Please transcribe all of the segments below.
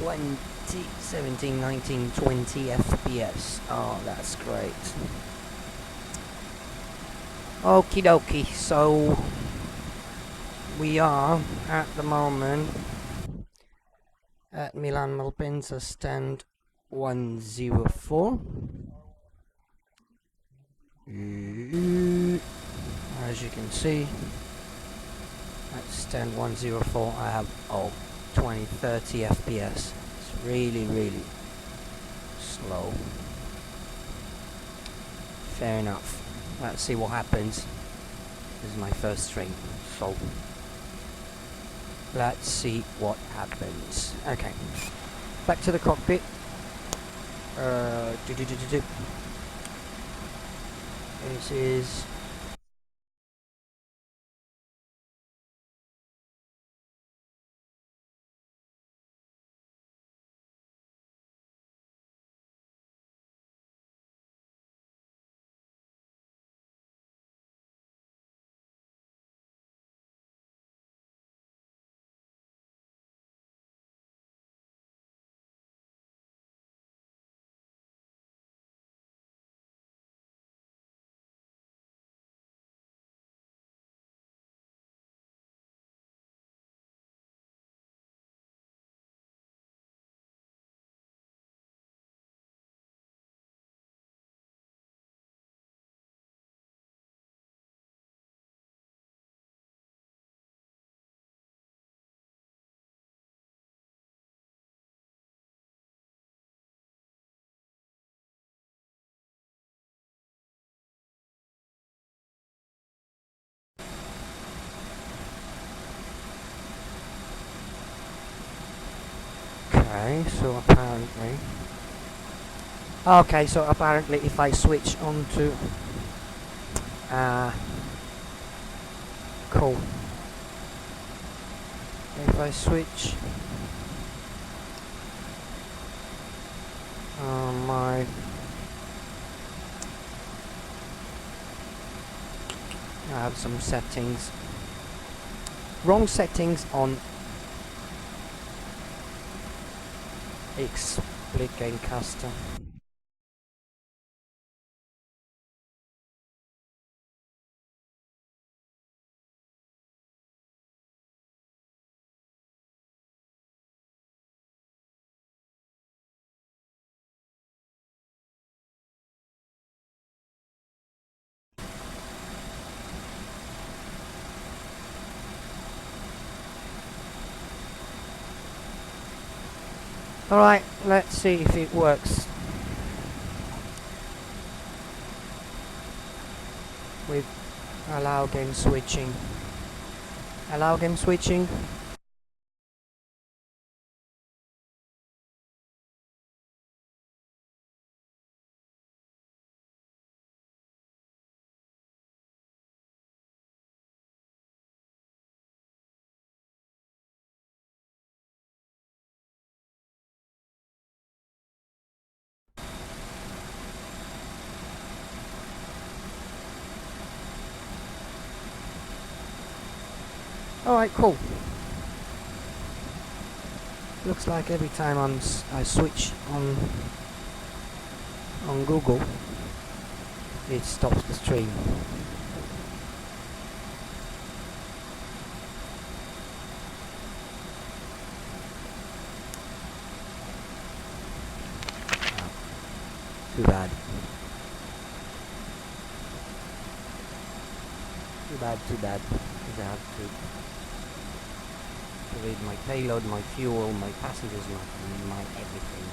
20, 17, 19, 20 FPS. Oh, that's great. Okie dokie, so we are at the moment at Milan Malpensa stand 104. As you can see, at stand 104 I have 20, 30 FPS. It's really, really slow. Fair enough. Let's see what happens. This is my first stream, so let's see what happens. Okay, back to the cockpit. This is so apparently if I switch on to cool. If I switch my I have some settings, wrong settings on explain custom. Alright, let's see if it works with allow game switching. Allow game switching. Alright, cool. Looks like every time I switch on Google, it stops the stream. Too bad. Too bad. Because I have to read my payload, my fuel, my passengers, my everything.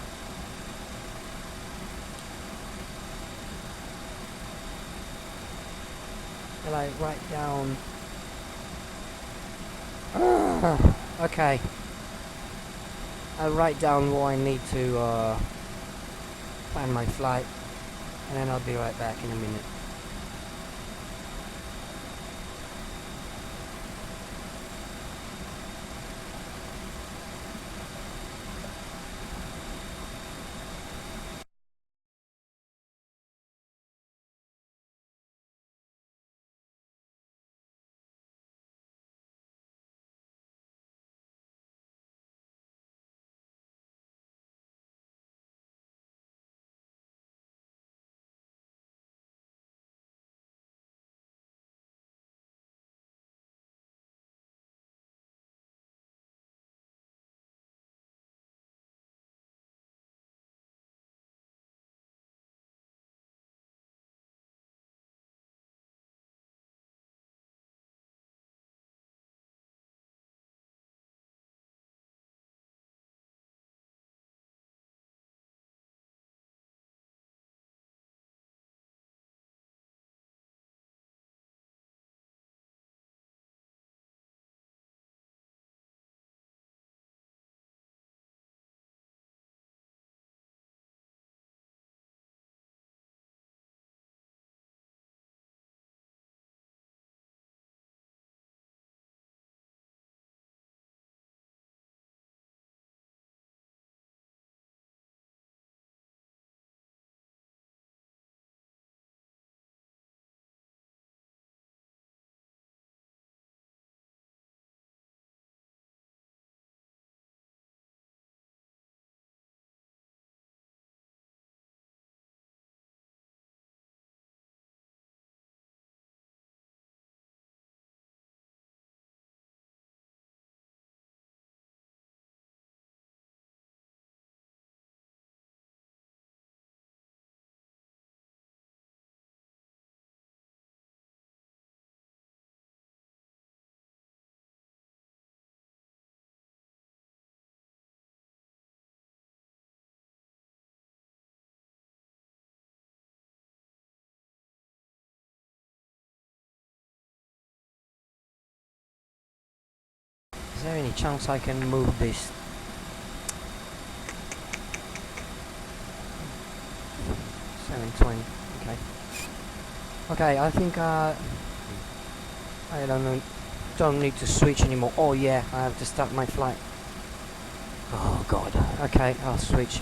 Will I write down? Okay. I'll write down what I need to plan my flight, and then I'll be right back in a minute. there any chance I can move this? $7.20. Okay. Okay, I think I don't know. Don't need to switch anymore. Oh yeah, I have to start my flight. Oh god. Okay, I'll switch.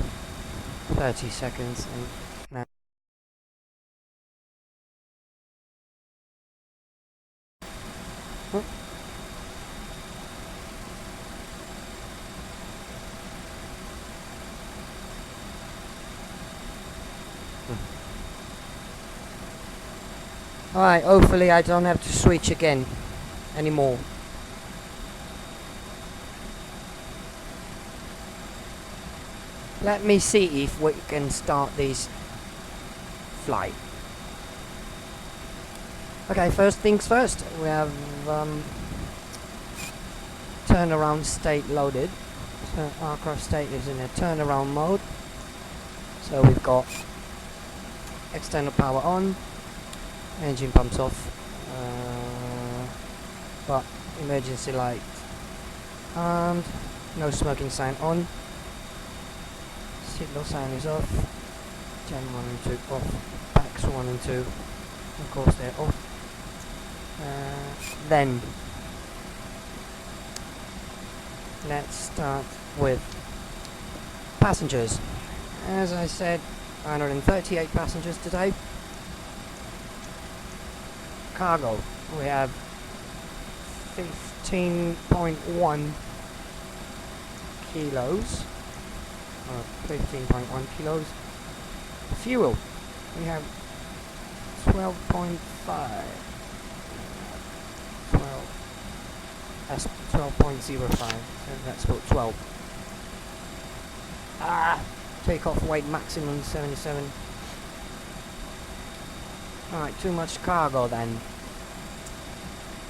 30 seconds and now. Alright, hopefully I don't have to switch again anymore. Let me see if we can start this flight. Okay, first things first, we have turnaround state loaded. So aircraft state is in a turnaround mode. So we've got external power on, engine pumps off, but emergency light and no smoking sign on. Signal sign is off. Gen 1 and 2 off. Packs 1 and 2, of course they're off. Then let's start with passengers. As I said, 138 passengers today. Cargo, we have 15.1 kilos. 15.1 kilos. Fuel, we have 12.5. 12. That's 12.05. So that's about 12. Takeoff weight maximum 77. Alright, too much cargo then.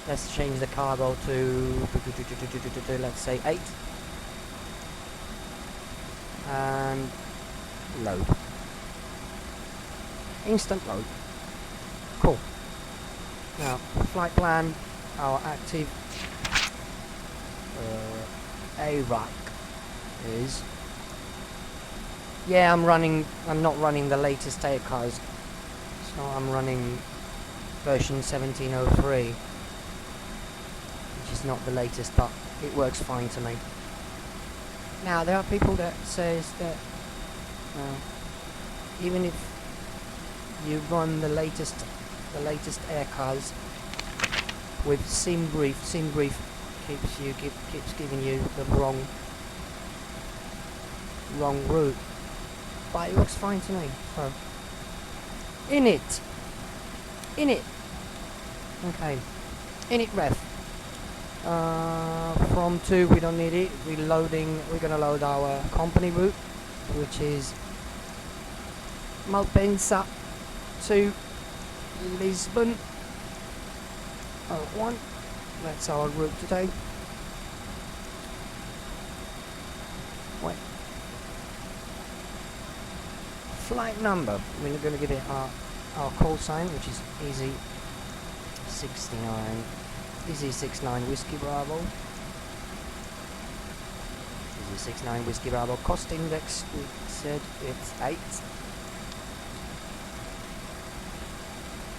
Let's change the cargo to let's say 8. And load. Instant load. Cool. Now, flight plan, our active ARAC is... Yeah, I'm not running the latest cars. So I'm running version 1703. Which is not the latest, but it works fine to me. Now, there are people that says that even if you run the latest air cars with SimBrief keeps giving you the wrong route, but it works fine to me. So init, okay, init ref. From 2 we don't need it. We're gonna load our company route, which is Malpensa to Lisbon. 1. That's our route today. Wait. Flight number. We're gonna give it our call sign, which is Easy69 Whiskey Bravo. Easy69 Whiskey Bravo. Cost index, we said it's 8.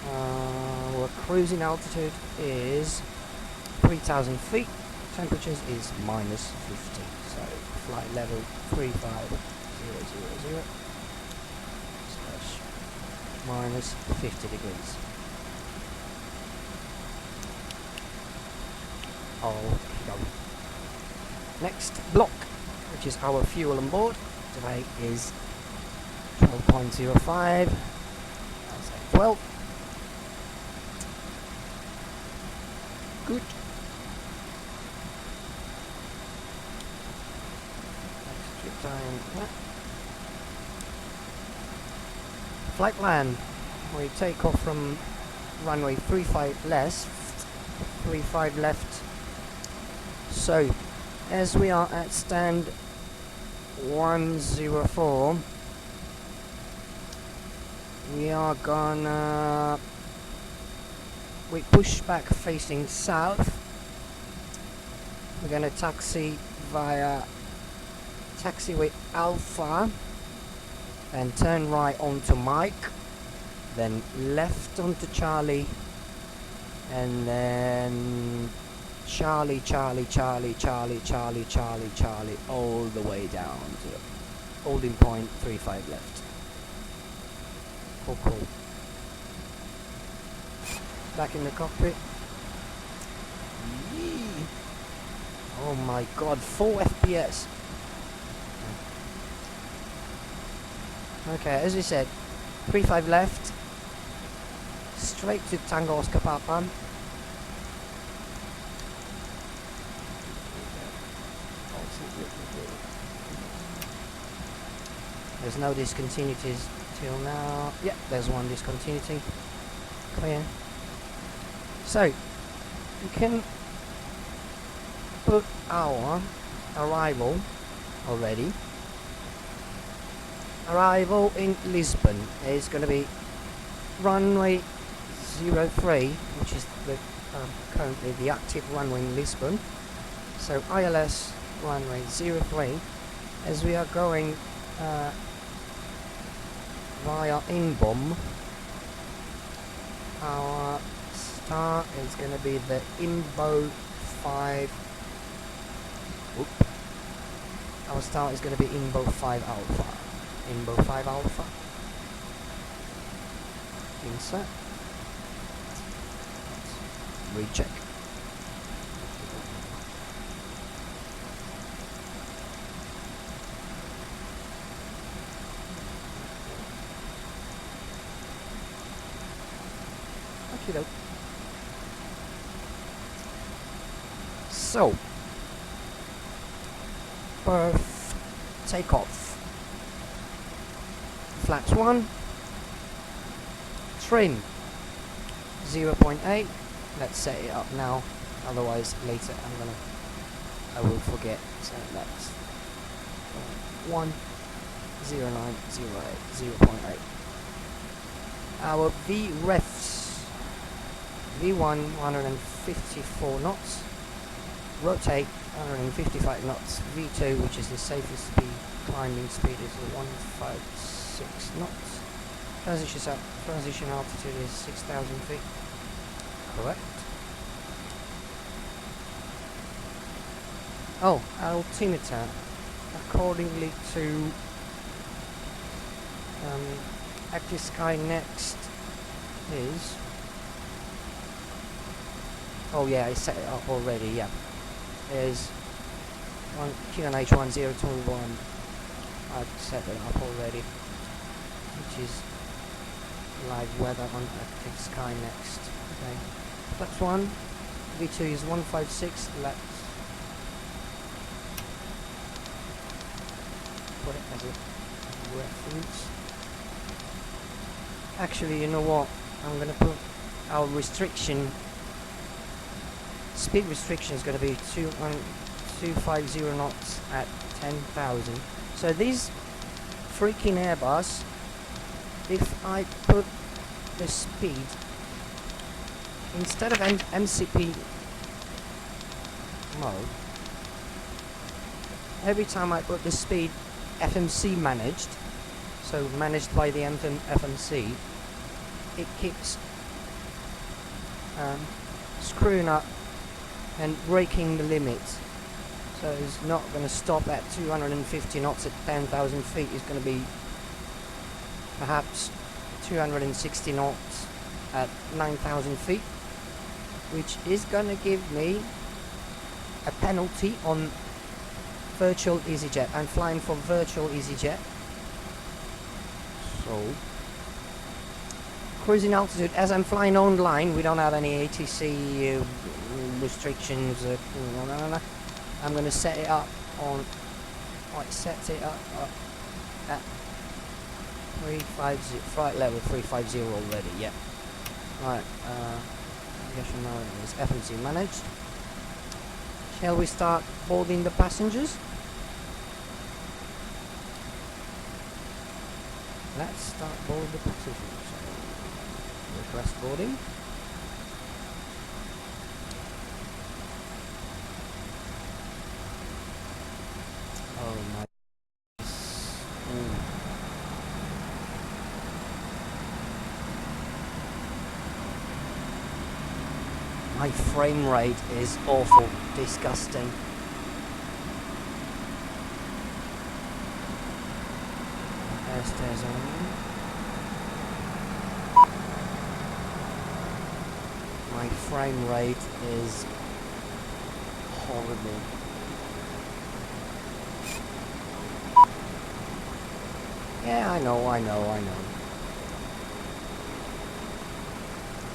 Our cruising altitude is 3,000 feet. Temperatures is minus 50. So flight level 35000 / minus 50 degrees. Okay. Next block, which is our fuel on board. Today is 12.05. I'll say 12. Good. Next trip time. Yeah. Flight plan. We take off from runway 35 left. So, as we are at stand 104, we are gonna we push back facing south We're gonna taxi via taxiway Alpha and turn right onto Mike, then left onto Charlie, and then Charlie, Charlie, Charlie, Charlie, Charlie, Charlie, Charlie, all the way down to holding point 35 left. Cool. Back in the cockpit. Yee. Oh my god, 4 FPS. Okay, as we said, 35 left, straight to Tango Oscar Papa. There's no discontinuities till now. Yeah, there's one discontinuity. Clear. So, we can book our arrival already. Arrival in Lisbon is going to be runway 03, which is currently the active runway in Lisbon. So ILS runway 03, as we are going via Inbom. Our start is going to be the Imbo 5. Our start is going to be Imbo 5 Alpha. Imbo 5 Alpha. Insert. Recheck. Okay, so, berth takeoff. Flaps 1, trim 0.8. Let's set it up now, otherwise later I will forget. So that's 10908 0.8. Our VREFs, V1 154 knots, rotate 155 knots, V2, which is the safest speed, climbing speed, is 156 knots. Transition altitude is 6,000 feet. Correct. Oh, altimeter, accordingly to Active Sky Next is. Oh yeah, I set it up already. Yeah, there's one QNH 1021. I've set it up already, which is live weather on Active Sky Next. Okay, flaps 1, V2 is 156. Let's put it as a reference. Actually, you know what? I'm gonna put our restriction. Speed restriction is going to be 250 knots at 10,000. So these freaking Airbus, if I put the speed instead of MCP mode, every time I put the speed FMC managed, so managed by the FMC, it keeps screwing up and breaking the limits. So it's not going to stop at 250 knots at 10,000 feet. It's going to be perhaps 260 knots at 9,000 feet, which is going to give me a penalty on virtual EasyJet. I'm flying for virtual EasyJet. So cruising altitude, as I'm flying online, we don't have any ATC restrictions. I'm going to set it up on. I set it up at 350, flight level 350 already. Yeah. Right. I guess you know it is FMC managed. Shall we start boarding the passengers? Let's start boarding the passengers. Request boarding. My frame rate is awful, disgusting. Stairs on. My frame rate is horrible. Yeah, I know.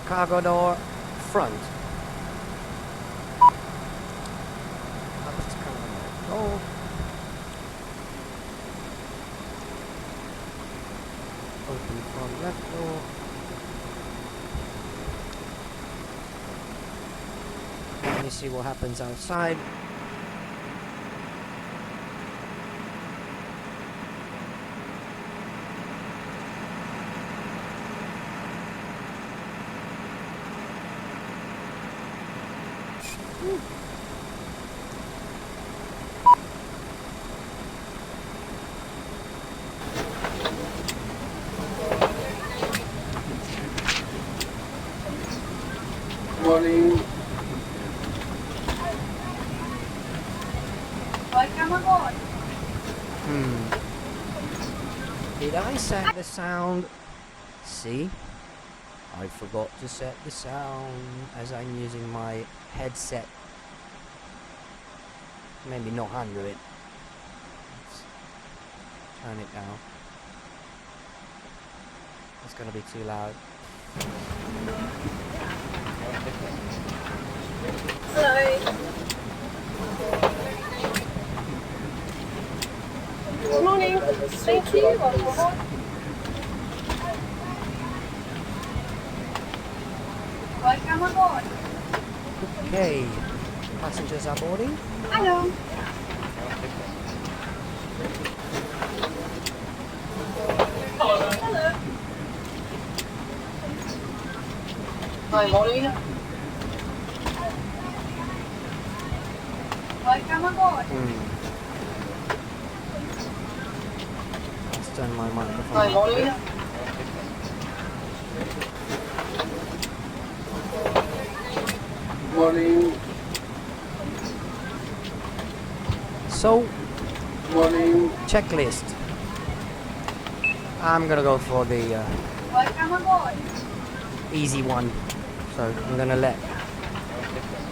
Cargo door, front. Left cargo door. Open front left door. Let me see what happens outside. Morning. Welcome aboard. Did I set the sound? See? I forgot to set the sound as I'm using my headset. Maybe not under it. Let's turn it down. It's gonna be too loud. Hello. Good morning. Thank you. Welcome aboard. Welcome aboard. Okay. Passengers are boarding. Hello. Hello. Hi, morning. Welcome aboard. Let's turn my microphone Hi, off. morning. Morning. So, Morning. checklist. I'm gonna go for the Welcome aboard. easy one. So I'm gonna let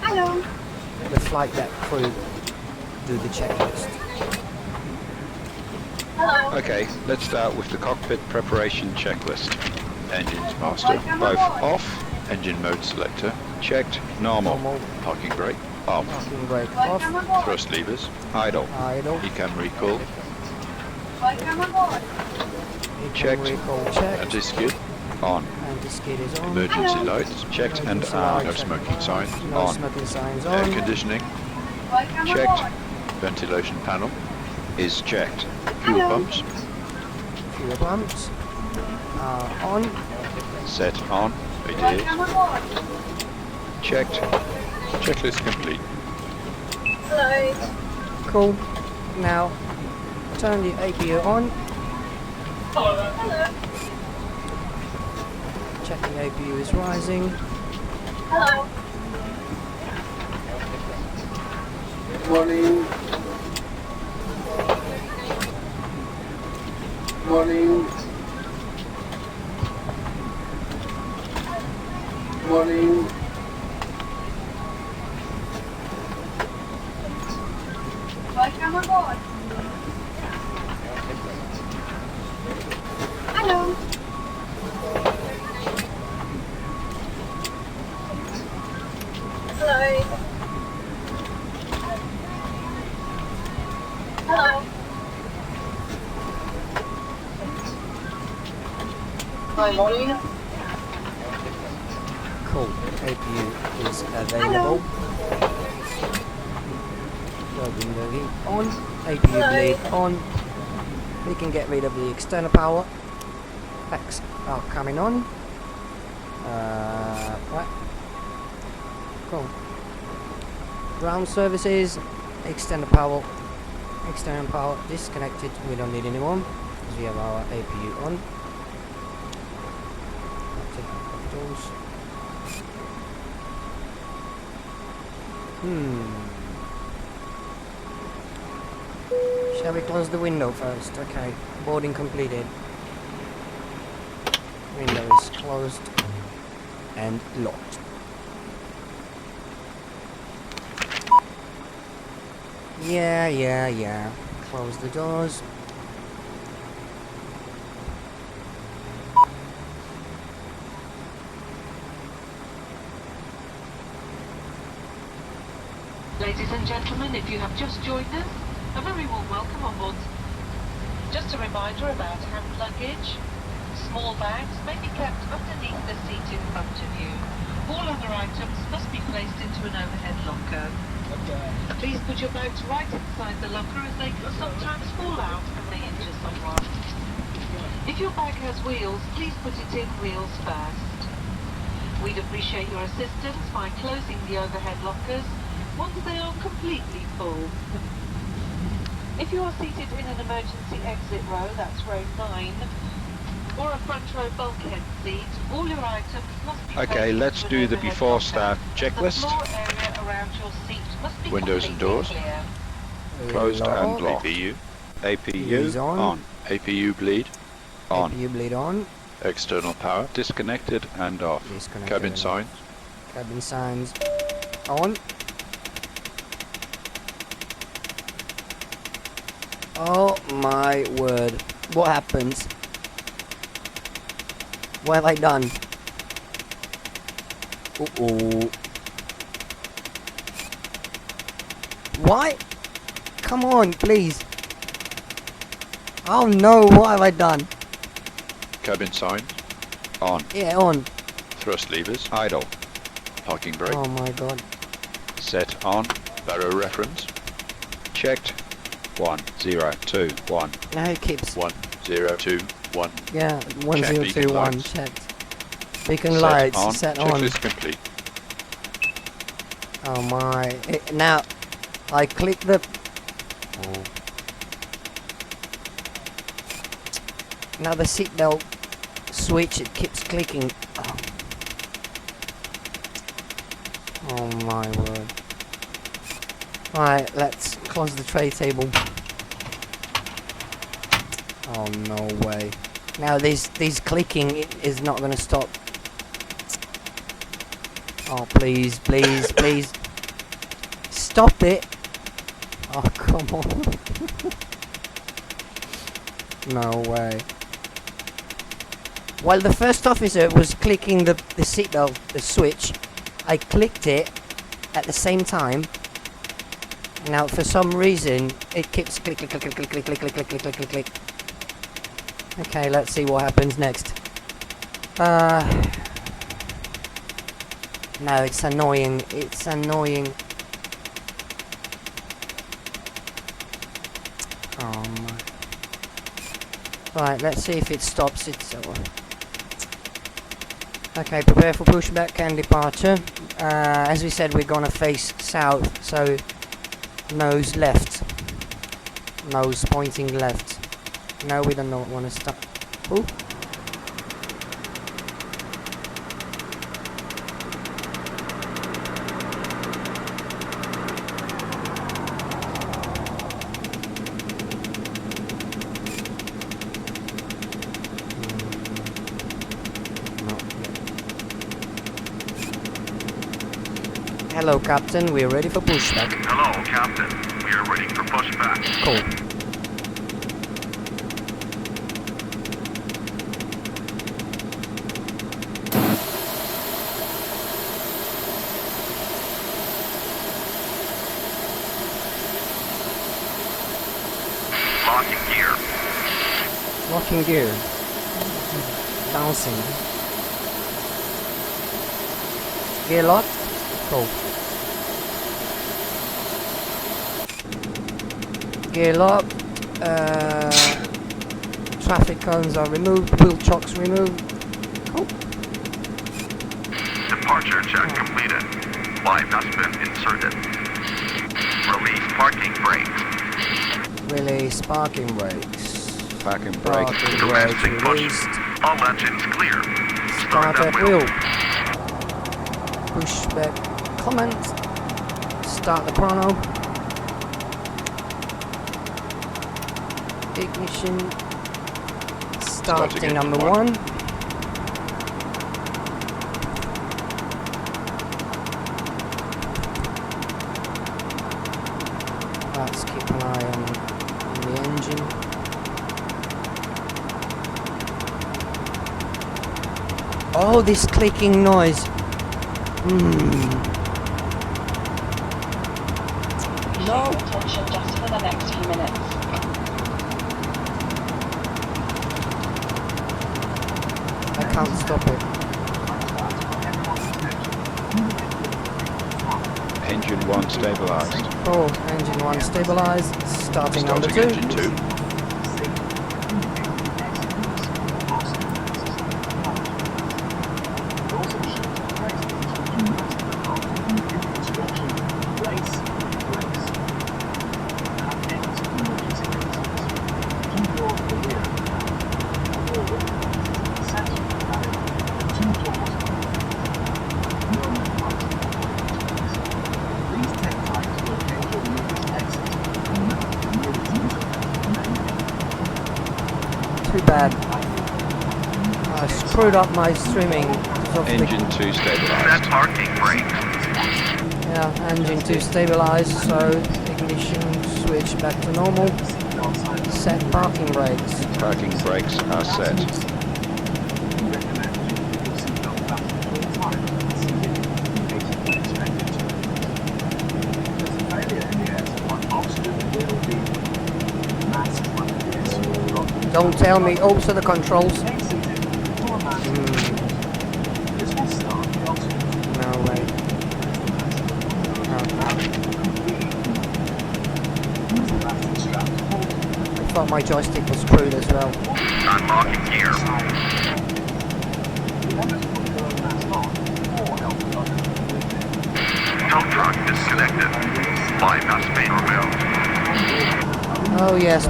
Hello. the flight deck crew do the checklist. Hello. Okay, let's start with the cockpit preparation checklist. Engines master, Welcome both aboard. off. Engine mode selector, checked. Normal. Parking brake, off. Parking brake Welcome off. aboard. Thrust levers, idle. Idle. Ecam recall, Welcome aboard. Ecam checked. recall checked. Anti-skid, on. Anti-skid is on. Emergency Hello. lights, checked and Emergency no lights smoking checked. signs, No on. smoking signs Air on. conditioning, Welcome checked. aboard. Ventilation panel is checked. Fuel Hello. pumps, Fuel pumps are on. set on. It is Welcome aboard. checked. Checklist complete. Hello. Cool. Now turn the APU on. Hello. Check the APU is rising. Hello. Morning. Morning. Morning. Welcome aboard. Hello. Hello. Hello. Hi, morning. Cool. APU is available. Turbine heat on. APU Hello. bleed on. We can get rid of the external power. Packs are coming on. Right. Cool. Ground services. External power disconnected. We don't need anyone because we have our APU on. Take off those. Shall we close the window first? Okay. Boarding completed. Window is closed and locked. Yeah. Close the doors. Ladies and gentlemen, if you have just joined us, a very warm welcome on board. Just a reminder about hand luggage. Small bags may be kept underneath the seat in front of you. All other items must be placed into an overhead locker. Please put your bags right inside the locker as they can sometimes fall out and may injure someone. If your bag has wheels, please put it in wheels first. We'd appreciate your assistance by closing the overhead lockers once they are completely full. If you are seated in an emergency exit row, that's row 9, or a front row bulkhead seat, all your items must be Okay, placed let's into do an the overhead before locker. start checklist. The floor area around your seat must be Windows and completely doors. clear. Closed and Locked. locked. APU. Is APU on. on. APU bleed on. APU bleed on. External power disconnected and off. Disconnected Cabin and signs. Cabin signs on. Oh my word. What happens? What have I done? Uh-oh. What? Come on, please. Oh no, what have I done? Cabin signs on. Yeah, on. Thrust levers idle. Parking brake Oh my god. set on. Barrow reference checked. 1021 Now it keeps. 1021. Yeah, beacon 1021 lights. checked. Beacon Set lights on. set on. Checklist complete. Oh my. Now, I click the... Oh. Now the seatbelt switch, it keeps clicking. Oh. Oh my word. Right, let's close the tray table. Oh no way. Now these clicking is not gonna stop. Oh please, please, please. Stop it. Oh come on. No way. While the first officer was clicking the seatbelt, the switch, I clicked it at the same time. Now for some reason it keeps click click click click click click click click click click click click. Okay, let's see what happens next. No, it's annoying. It's annoying. Oh my. Right, let's see if it stops itself. Okay, prepare for pushback and departure. As we said, we're gonna face south, so nose left. Nose pointing left. No, we don't want to stop. Ooh. Hello, Captain. We're ready for pushback. Hello, Captain. We are ready for pushback. Cool. Locking gear. Locking gear. Bouncing. Gear locked. Cool. Gear locked. Traffic cones are removed. Wheel chocks removed. Cool. Departure check completed. Live has been inserted. Release parking brakes. Release parking brakes. Parking brake. Parking brakes Commencing push. released. All engines clear. Start at wheel. wheel. Pushback. Comment. start the chrono. Ignition. Starting number one. Let's keep an eye on the engine. Oh, this clicking noise. No. Attention just for the next few minutes. I can't stop it. Engine 1 stabilized. Oh, engine 1 stabilized. Starting number 2. Engine 2. Too bad. I screwed up my streaming. Engine 2 Set stabilized. parking brakes. Yeah, engine 2 stabilized, so ignition switch back to normal. Set parking brakes. Parking brakes are set. Don't tell me, also the controls. No way. I thought my joystick was screwed as well. Unlocking gear. Tow truck disconnected. Line has been removed. Oh yes,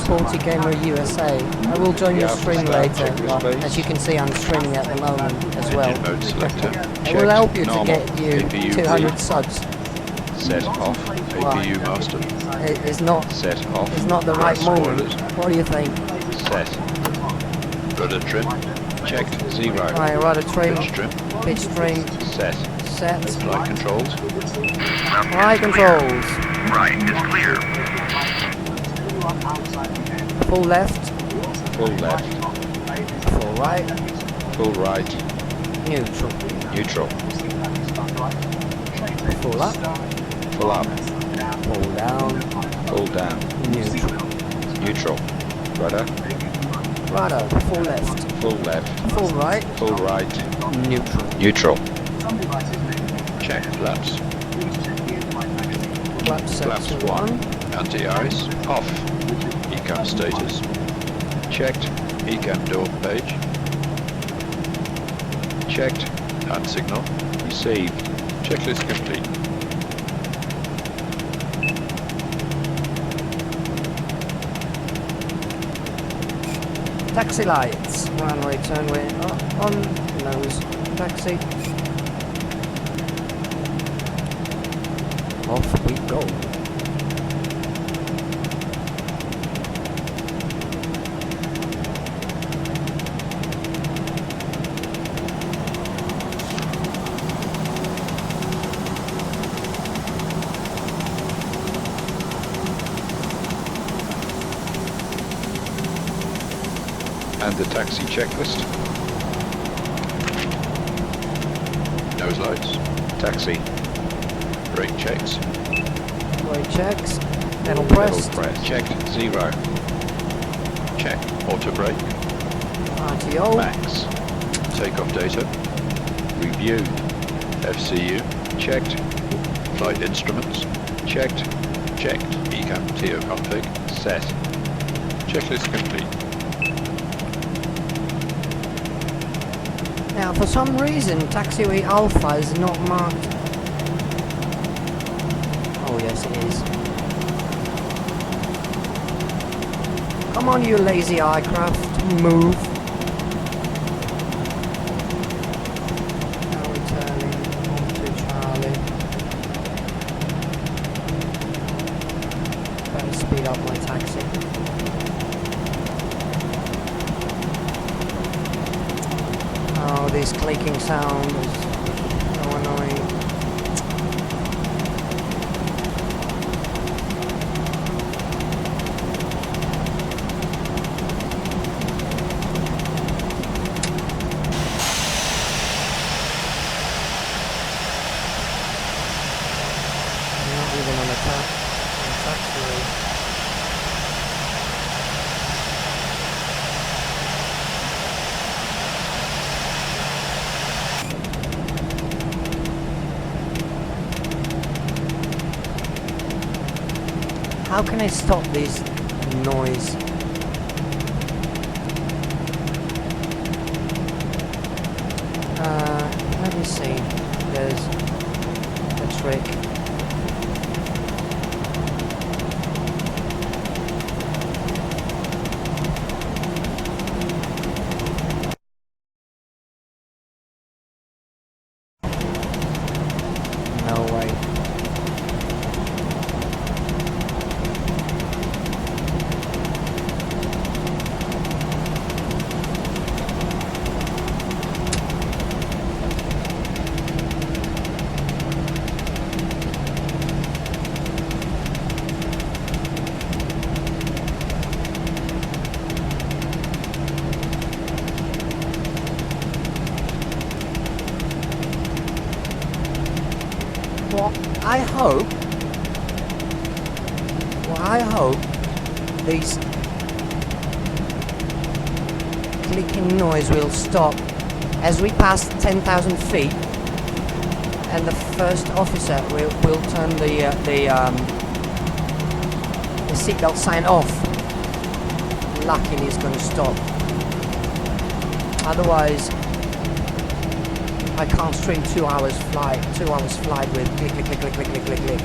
Sporty Gamer USA. I will join your Yeah, stream start later. checklist, please. As you can see, I'm streaming at the moment as well. Engine mode selector. I will help you to Normal. get you APU 200 free. subs. Set off. APU master. It's not Set off. It's not the right Spoilers. moment. What do you think? Set. Rudder trim. Checked. 0. Right, rudder trim, Pitch trim. pitch trim, Set. set, Flight controls. Left flight is clear. controls, Right is clear. full left, Full left. full right, Full right. neutral, Neutral. full up, Full up. full down, Full down. neutral, Neutral. Rudder. rudder, full left, Full left. full right, Full right. neutral, Neutral. Check flaps. flap set Flaps to 1. 1, Anti-ice. Off. ECAM status. Checked. ECAM door page. Checked. Hand signal. Received. Checklist complete. taxi lights, runway, turnway, on, nose, taxi, off we go. And the taxi checklist. Nose lights. Taxi. Brake checks. Brake checks, pedal Level pressed, press. Checked. 0. Check. Auto brake. RTO, Max. Takeoff data. Reviewed. FCU. Checked. Flight instruments. Checked. Checked. ECAM TO config. Set. Checklist complete. Now, for some reason, Taxiway Alpha is not marked. Oh, yes, it is. Come on, you lazy aircraft, move. Now we're turning onto Charlie. this clicking sound is so annoying. I'm not even on the taxiway. How can I stop this noise? Let me see. There's a trick. No way. Well, I hope this clicking noise will stop as we pass 10,000 feet, and the first officer will turn the seatbelt sign off. Luckily, it's going to stop. Otherwise, I can't stream 2 hours flight with click, click, click, click, click, click, click, click.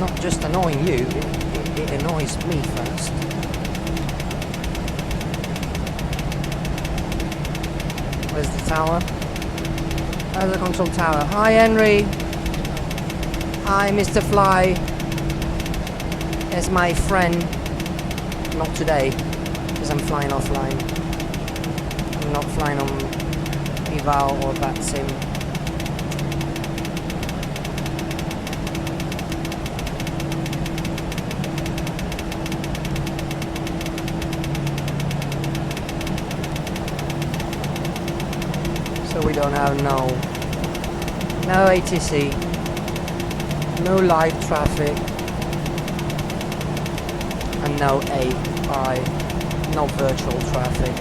Not just annoying you, it annoys me first. Where's the tower? There's the control tower. Hi Henry! Hi Mr. Fly! There's my friend. Not today, because I'm flying offline. I'm not flying on Eval or Batsim. So we don't have no ATC, no live traffic, and no AI, no virtual traffic.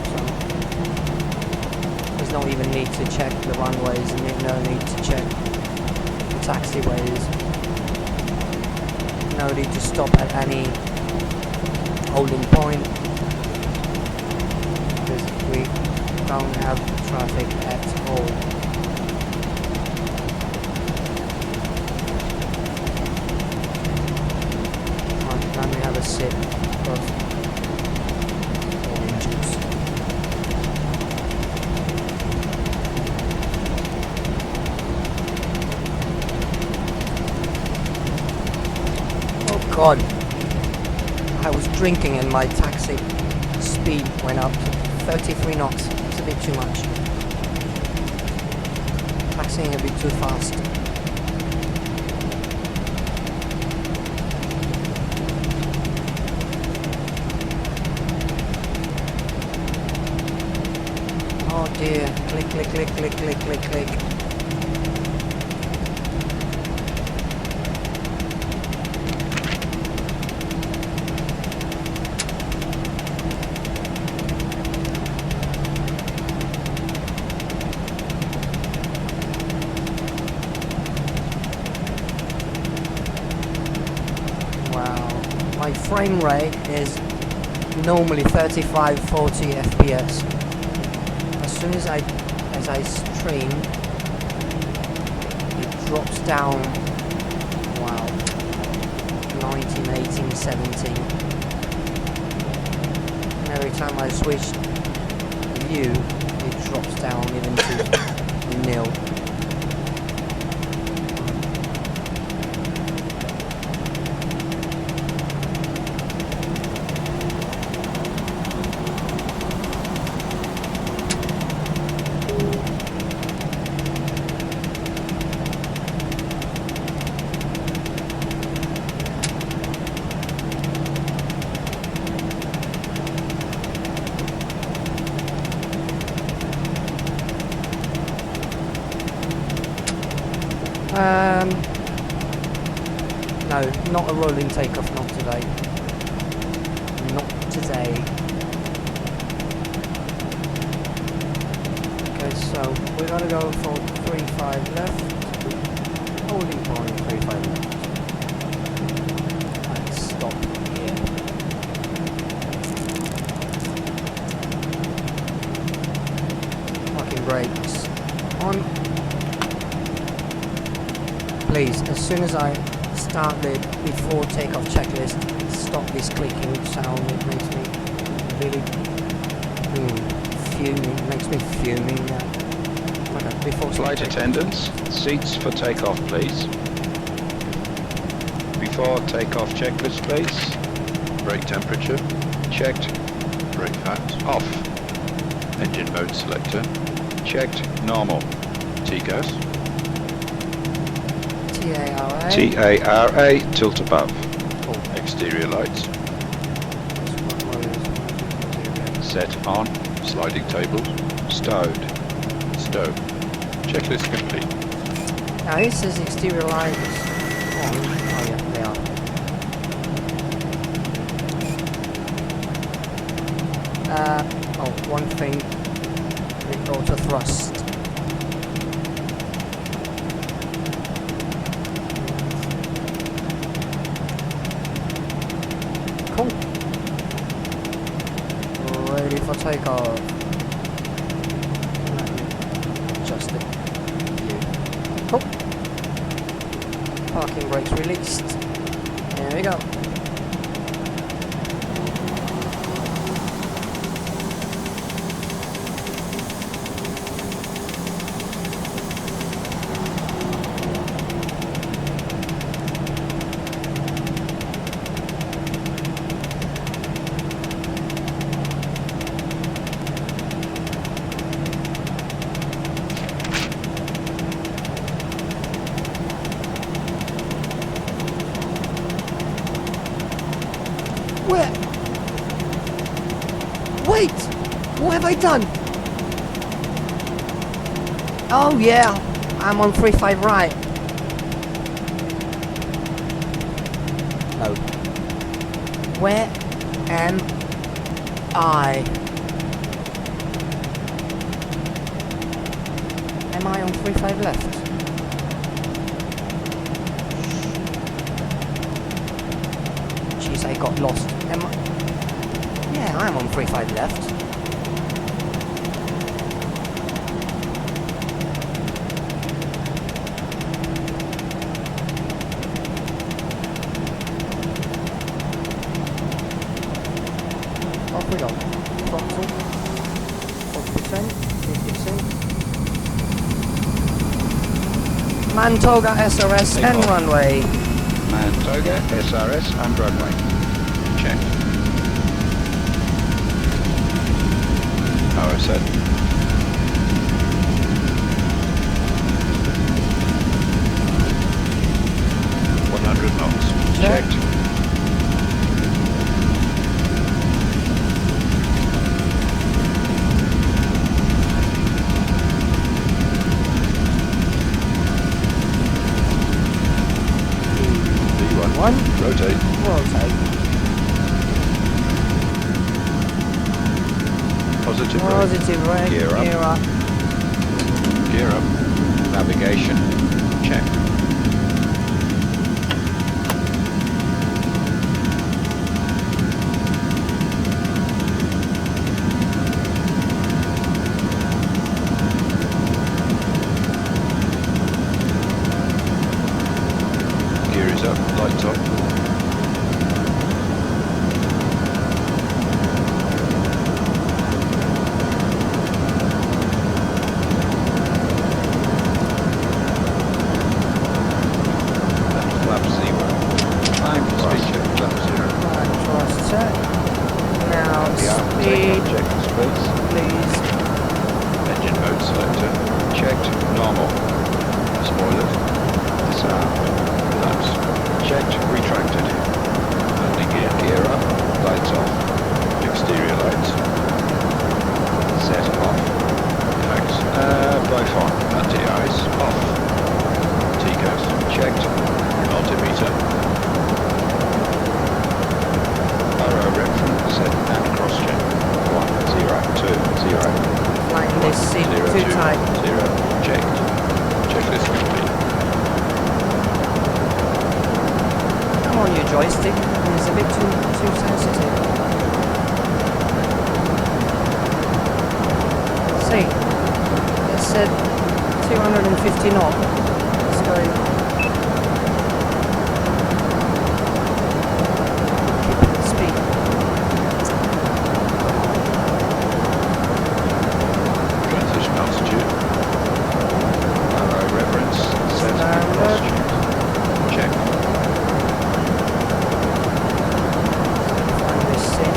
So there's no even need to check the runways, and no need to check the taxiways. No need to stop at any holding point, because we don't have traffic at all. Right, let me have a sip of orange juice. Oh God, I was drinking and my taxi speed went up to 33 knots. It's a bit too much. Taxiing a bit too fast. Oh dear, click, click, click, click, click, click, click. My frame rate is normally 35-40 FPS. As soon as I stream, it drops down. Wow, 19, 18, 17. And every time I switch view, it drops down even to nil. No, not a rolling takeoff, not today. Not today. Okay, so we're gonna go for 35 left. Holding point 35 left. And stop here. Parking brakes on. Please, as soon as I start the before takeoff checklist, stop this clicking sound. It makes me really fuming. It makes me fuming now. Okay, before Flight attendants, seats for takeoff, please. Before takeoff checklist, please. Brake temperature, checked. Brake fat, off. Engine mode selector, checked, normal. T-gas, TARA. TARA, tilt above. Cool. Exterior lights, set on. Sliding tables, stowed. Stow. Checklist complete. Now it says exterior lights on. Oh yeah, they are. Oh, one thing. With auto thrust. Cool. Ready for takeoff. Adjust it. Cool. Parking brakes released. There we go. Where? Wait! What have I done? Oh yeah, I'm on 35 right. No. Where am I? Am I on 35 left? Jeez, I got lost. Am I? Yeah, I'm on 35 left. Off we go. Throttle. 40%, 50%. Mantoga SRS Take and off. runway. Mantoga, SRS and runway. Check. Power set. knots. Checked. One. Rotate. Rotate. Positive brake. Positive brake. Gear up. Gear up. Gear up. Navigation. Check. Gear is up. Lights up. It's a bit too sensitive. See, it said 250 knot. Let's go. Keep the speed. Transition altitude. Reference. Set. Altitude. Check. Find this seat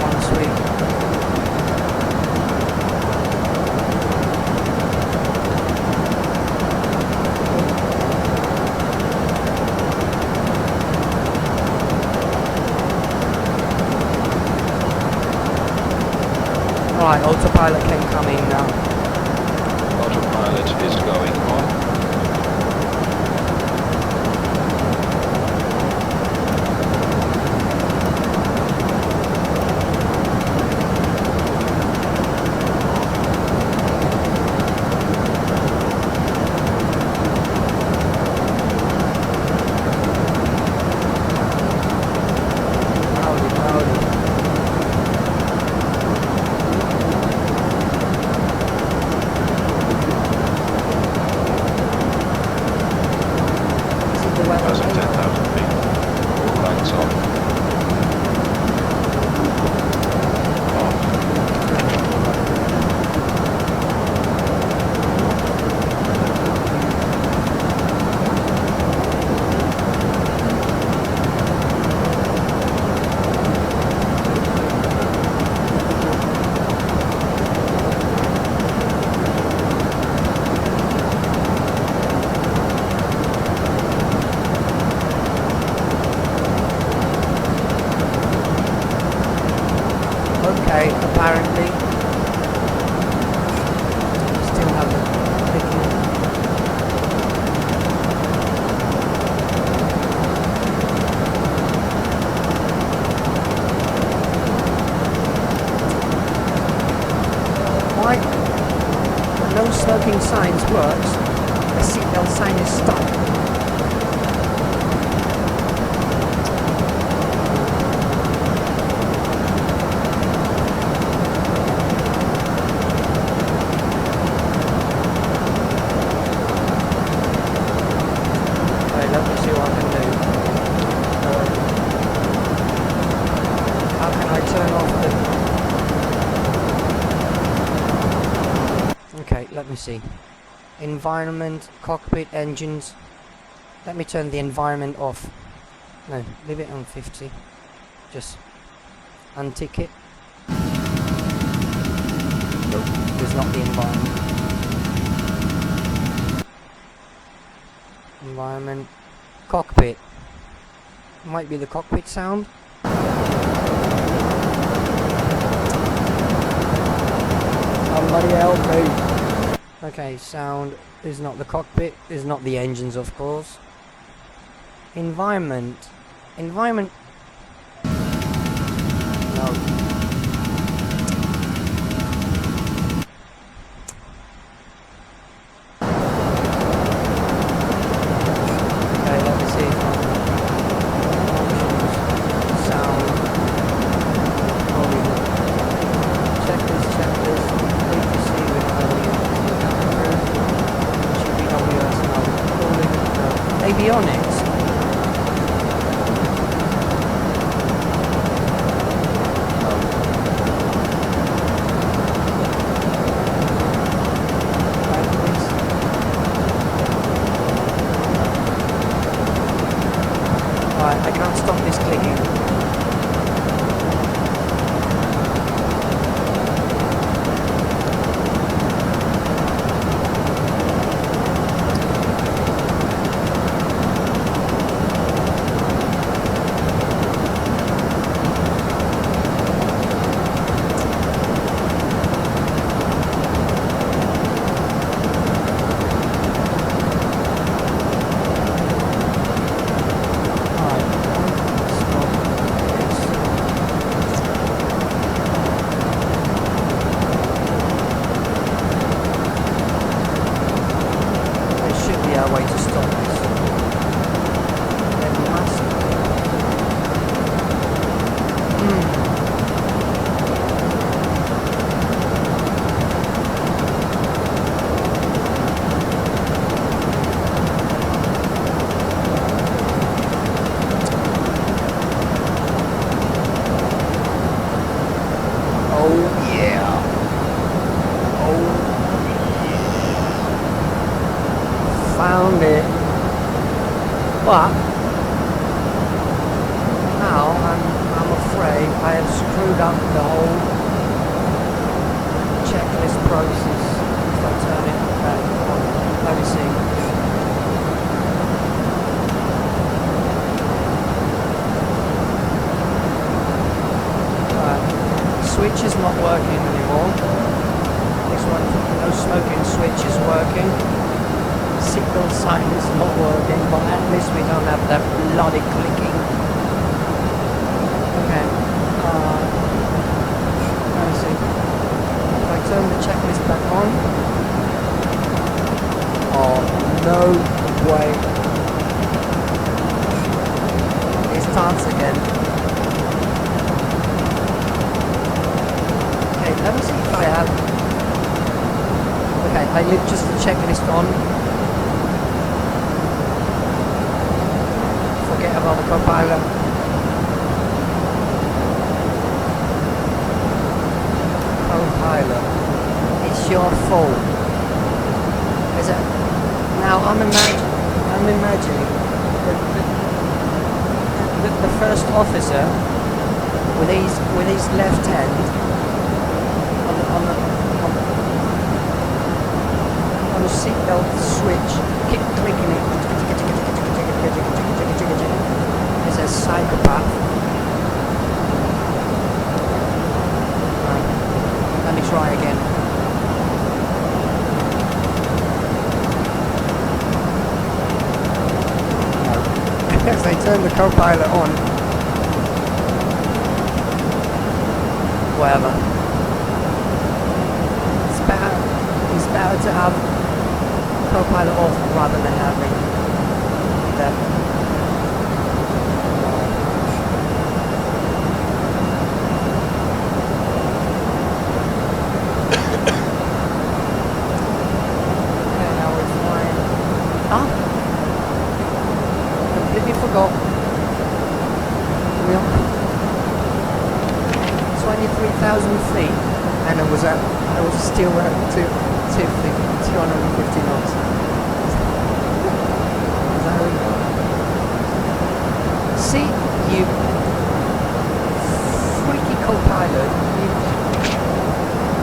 on sweep. Alright, autopilot can come in now. Autopilot is going on. Howdy, howdy. Is it the weather? Passing 10,000 feet. All lights off. Off. Okay, apparently. Still have the picking. Why? The no smoking signs works. The seatbelt sign is stuck. Right, let me see what I can do. How can I turn off the... Okay, let me see. Environment, cockpit, engines. Let me turn the environment off. No, leave it on 50. Just untick it. Nope, it's not the environment. Environment, cockpit. Might be the cockpit sound. Somebody help me. Okay, sound is not the cockpit, is not the engines, of course. Environment. Environment. No. Okay, let me see. Options. Sound. Volume. Check this. ATC with GPWS now recording. Avionics. Right, I can't stop this clicking. Stop. way, I have screwed up the whole checklist process if I turn it back on. Let me see. Switch is not working anymore. This one, no smoking switch is working. Signal sign is not working, but at least we don't have that bloody clicking. Okay. Let me see. If I turn the checklist back on. Oh, no way. It starts again. Let me see if I have. Okay, I leave just the checklist on. Forget about the compiler. Compiler, it's your fault. Is it? Now I'm imagining the first officer with his left hand. On the seatbelt switch, keep clicking it. It's a psychopath. Let me try again. As I turn the co-pilot on, whatever. It's better to have co-pilot off rather than having that. Okay, now we're flying. Ah! Completely forgot. We're 23,000 feet, and it was still at 250 knots. See, you freaky co-pilot,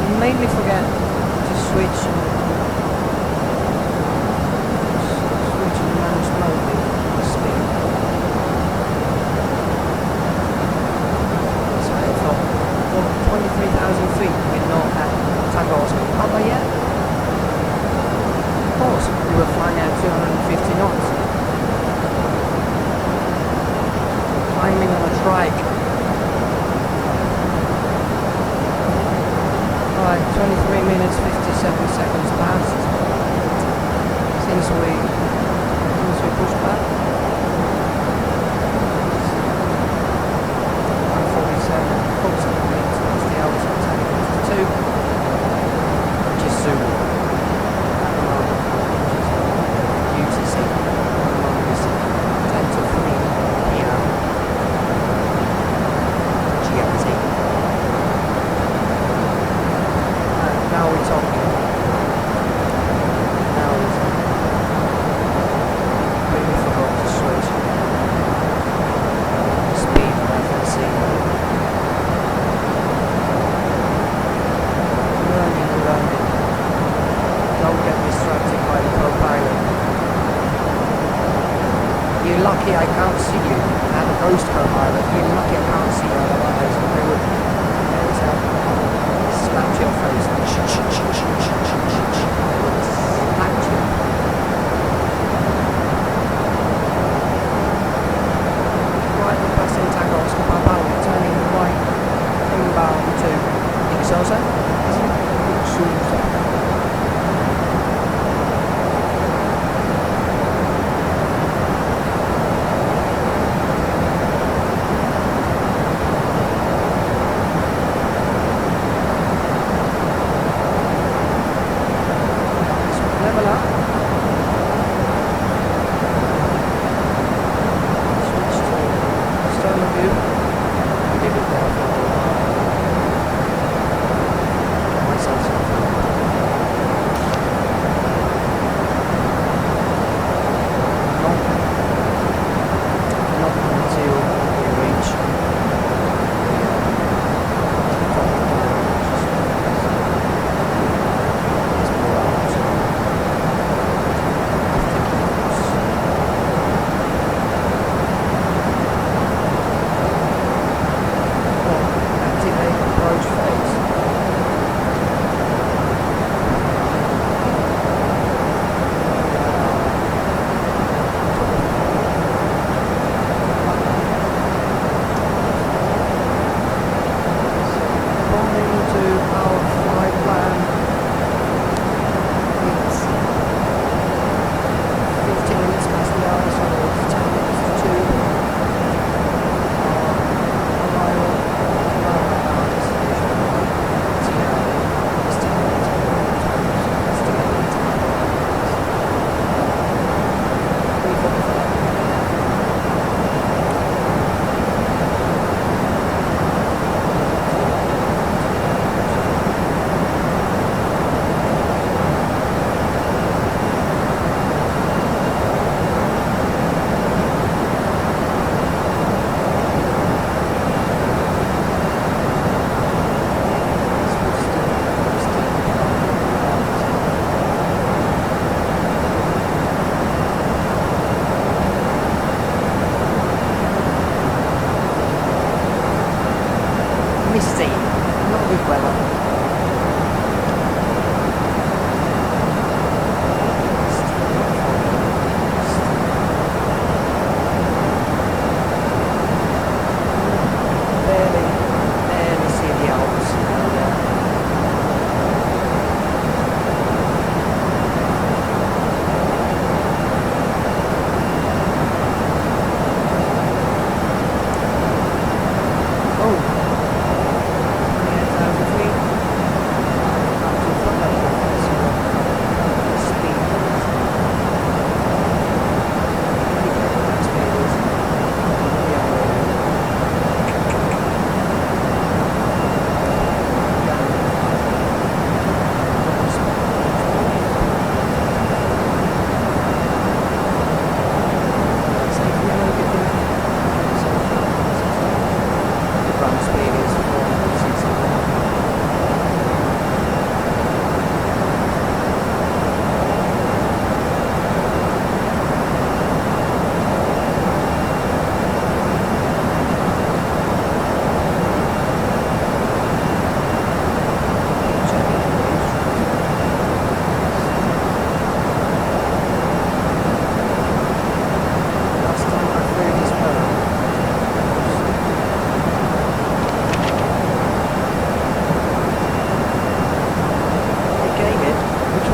you made me forget to switch manage mode speed. So I thought, well, 23,000 feet with no tango speed. How about yet? Of course, we were flying at 250 knots. Climbing on a trike. Alright, 23 minutes 57 seconds past since we pushed back. 147 minutes past the hours of 10 minutes to 2. misty. Not good weather. Barely see the Alps now, yeah. Oh, 28,000 feet. Up to front level. Let's see what speed is. Indicator what speed is. Yeah. Ground speed is 461. Last time I flew this bird, they gave it, which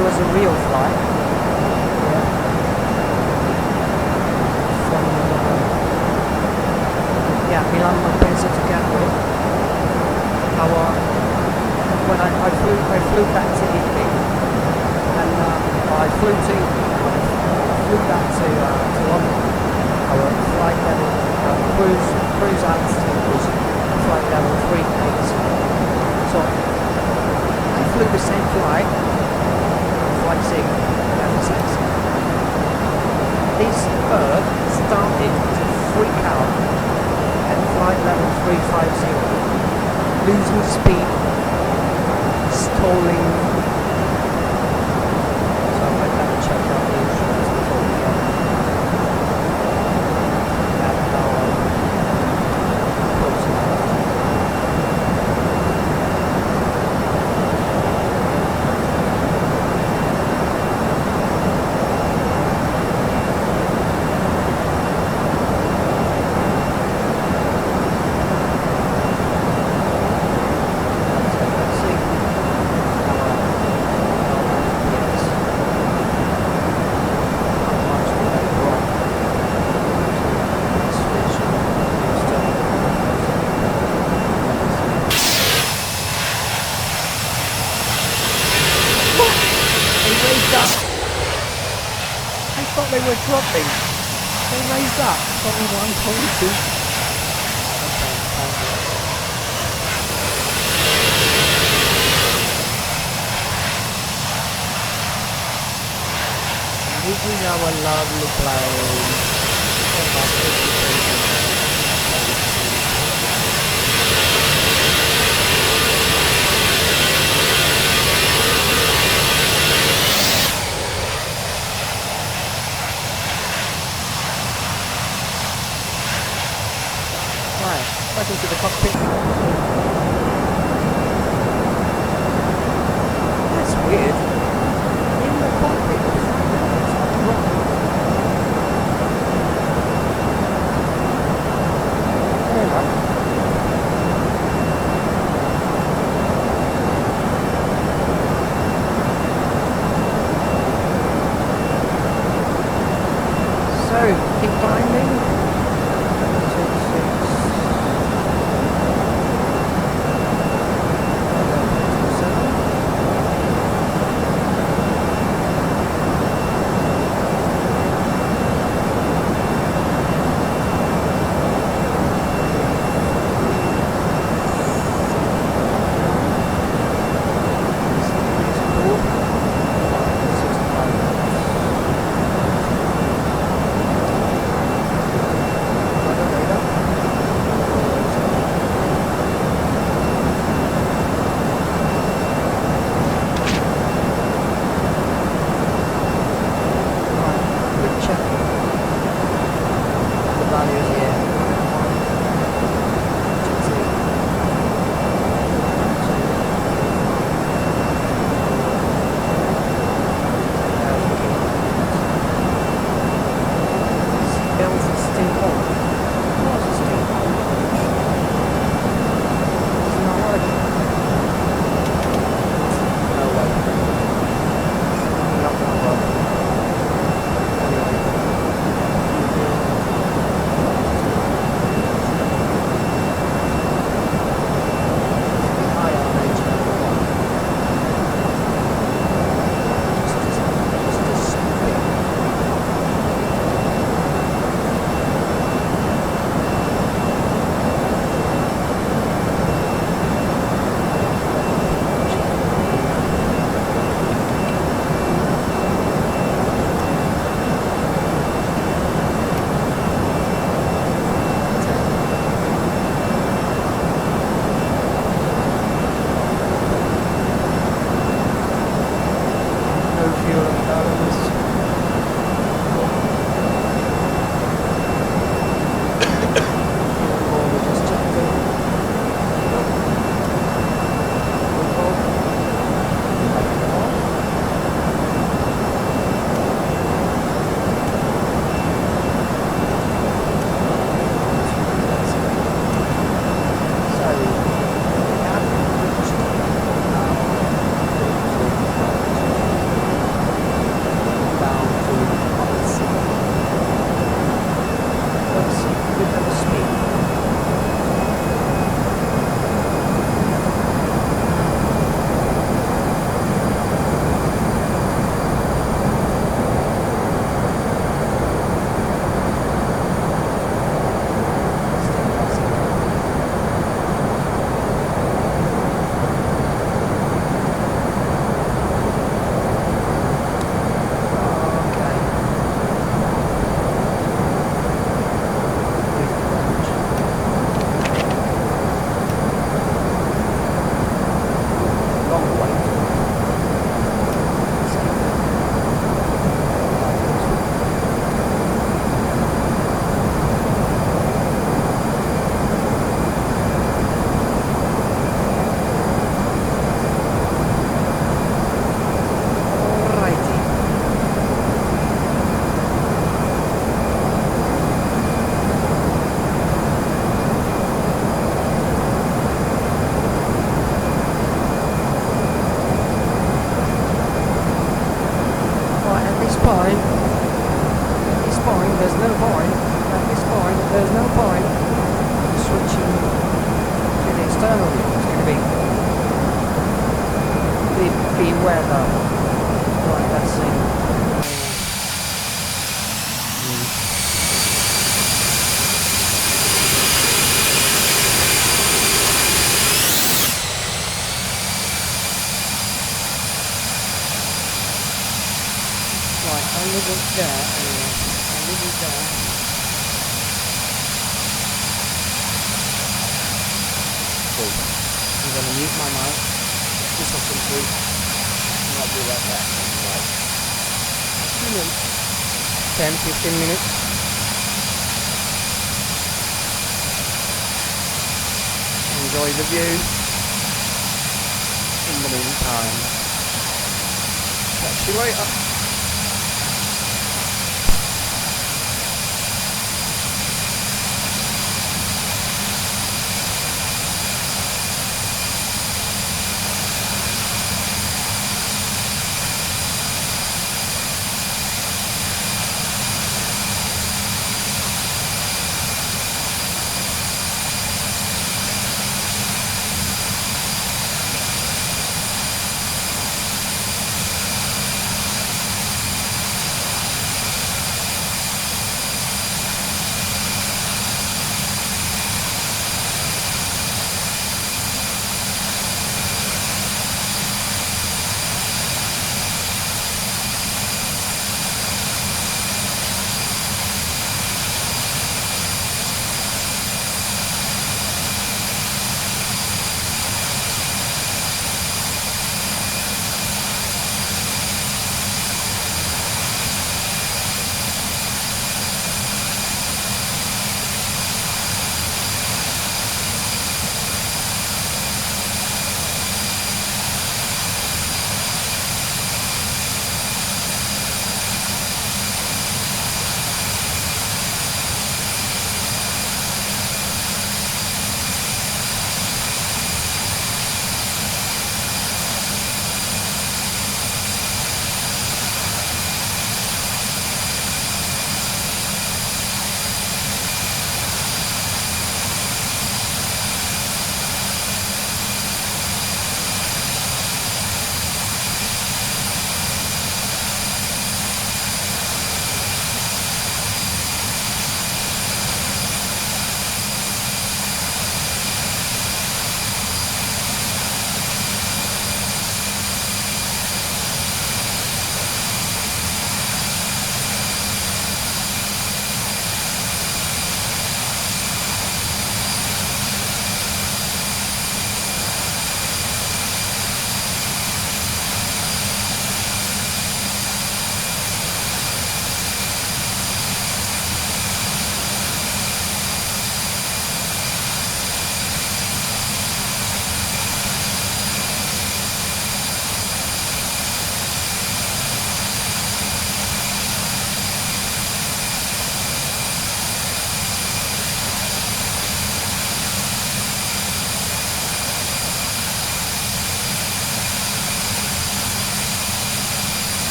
was a real flight. Yeah. From Milan Malpensa to Gatwick. When I flew back to Italy, and I flew back to London. Our flight level cruise altitude was flight level 38. So I flew the same flight, flight 6, level 6. This bird started to freak out at flight level 350, losing speed, stalling. So I better check out the insurance before we go. And close enough. Let's see. I thought they were dropping. They raised up. Probably 1.2. This is our lovely plane. Right, back into the cockpit. That's weird. In the cockpit, the flight level is not dropping. Fair enough. So, keep climbing. 6, 6. there anyway. I'll leave it there. Cool. I'm gonna mute my mic. Just off some food. I'll be right back. Right. 10, 15 minutes. Enjoy the view. In the meantime, catch you later.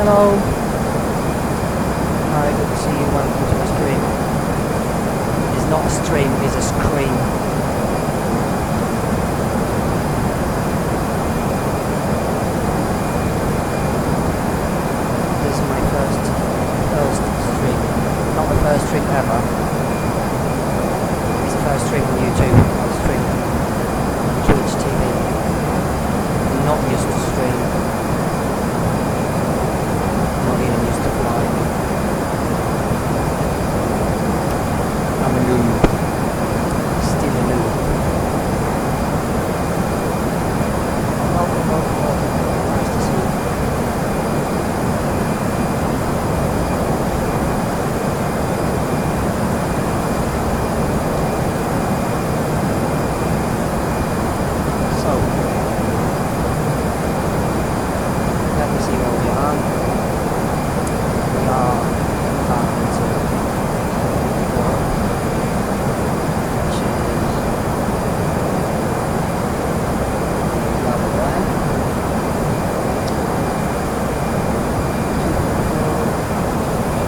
Hello. Hi, good to see you. Welcome to my stream. It's not a stream, it's a scream. This is my first stream. Not the first stream ever. It's the first stream on YouTube. I'll stream on G-EZTB. I'm not used to stream. Not even used to fly. I'm a noob. Still a noob. Welcome, welcome, welcome. Nice to see you. So, let me see where we are. We are back to work, which is the other way.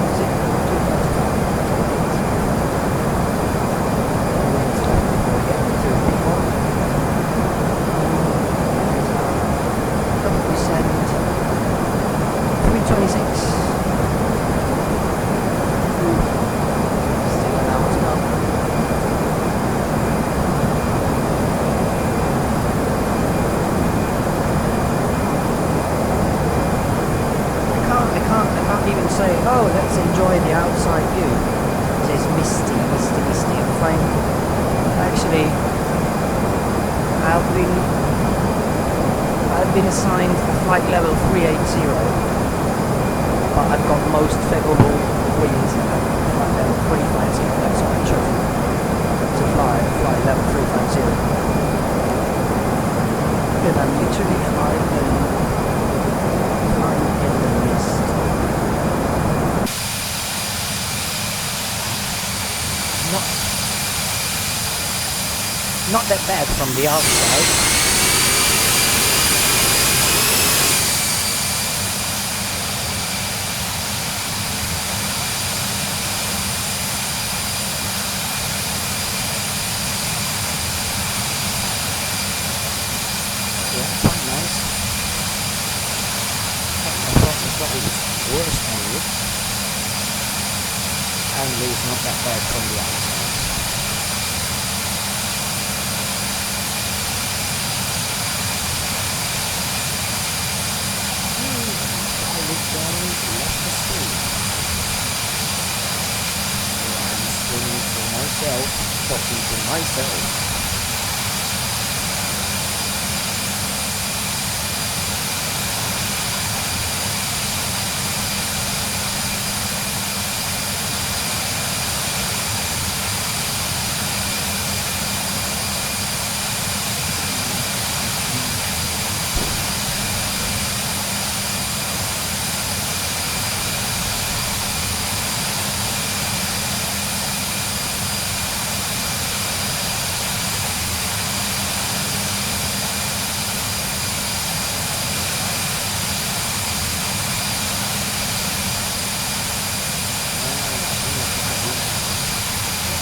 Is it 2:35? Minutes left before we get to people. We send 3:26. Still an hour to go. I can't even say, oh, let's enjoy the outside view. It's misty. I'm fine. Actually, I've been assigned flight level 380, but I've got most favorable winds at flight level 350. That's why I chose to fly level 350. And I'm literally flying in the mist. Not that bad from the outside. Yeah, quite nice. I thought it was worse only. Apparently it's not that bad from the outside. Myself, talking to myself.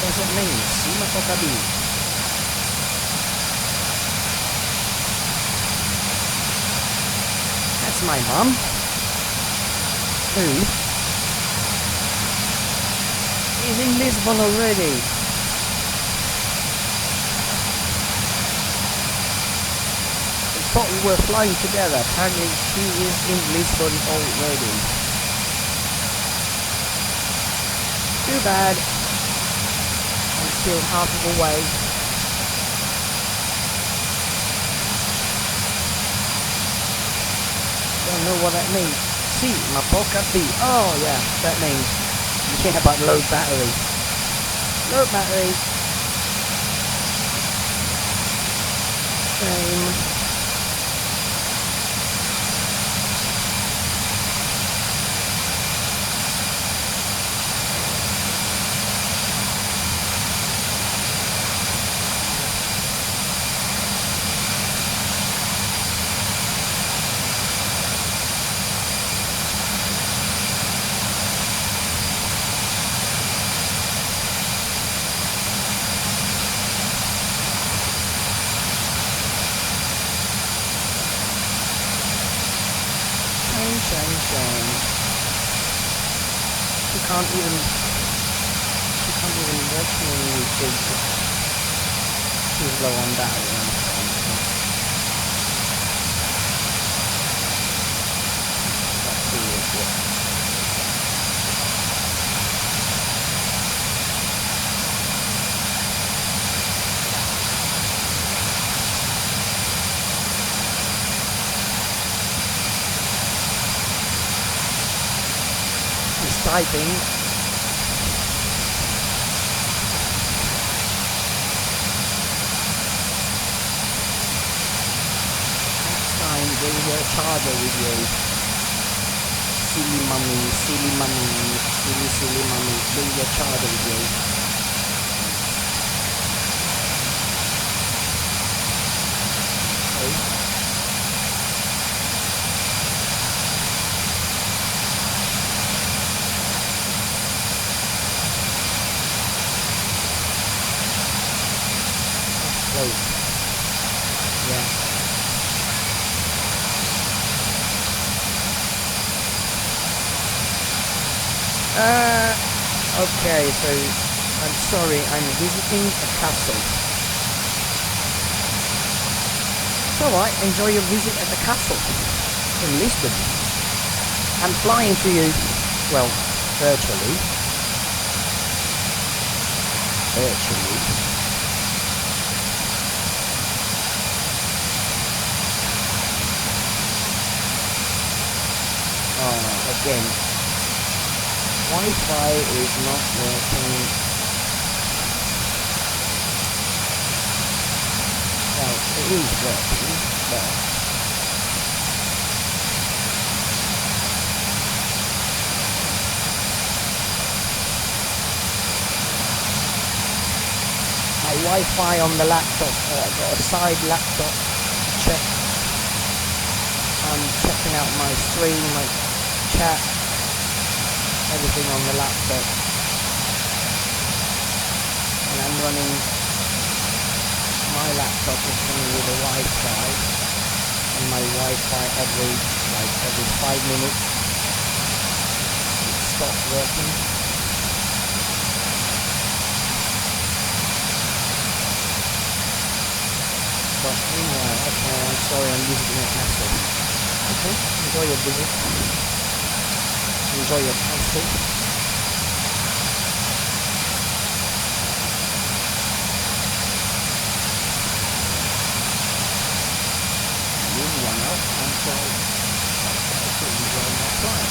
What does it mean? Sima Kokabi. That's my mum. Who is in Lisbon already. We thought we were flying together. Apparently she is in Lisbon already. Too bad. I'm still half of the way. Don't know what that means. See, my pocket B. Oh yeah, that means yeah, but low battery. Low battery. Same. shame. She can't even work anymore because she's low on battery. That's serious. He's typing. Bring your charger with you. Silly mummy, silly mummy. Bring your charger with you. Okay. Wait. Yeah. Okay, so I'm sorry, I'm visiting a castle. It's alright, enjoy your visit at the castle in Lisbon. I'm flying to you, well, virtually. Oh, again. Wi-Fi is not working. Well, it is working, but my Wi-Fi on the laptop, I've got a side laptop check. I'm checking out my stream, my chat, everything on the laptop, and I'm running my laptop is running with a Wi-Fi, and my Wi-Fi every 5 minutes it stops working. But anyway, okay, I'm sorry, I'm visiting a castle. Okay, enjoy your visit. Enjoy your castle. Meanwhile, I'm trying to enjoy my flight.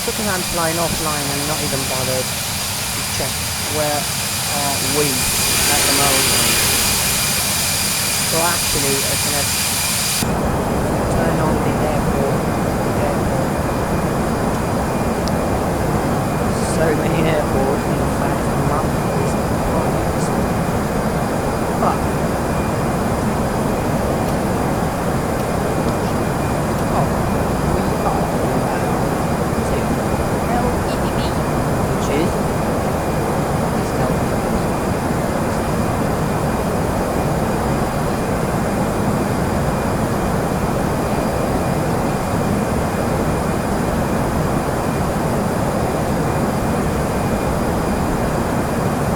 second-hand flying offline and not even bothered to check where are we at the moment. So actually, I can have turn on the airport. So many airports, in fact, the map is quiet. But LPPT, which is LPPT.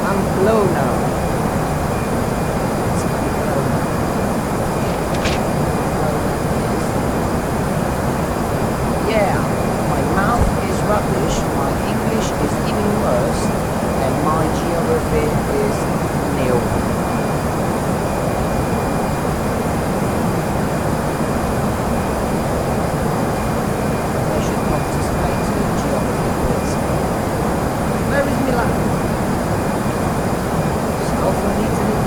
I'm low now. It's Pamplona. Yeah, my mouth is rubbish, my English is even worse, and my geography is nil. I should participate in geography quiz. Where is Milan? South of Italy?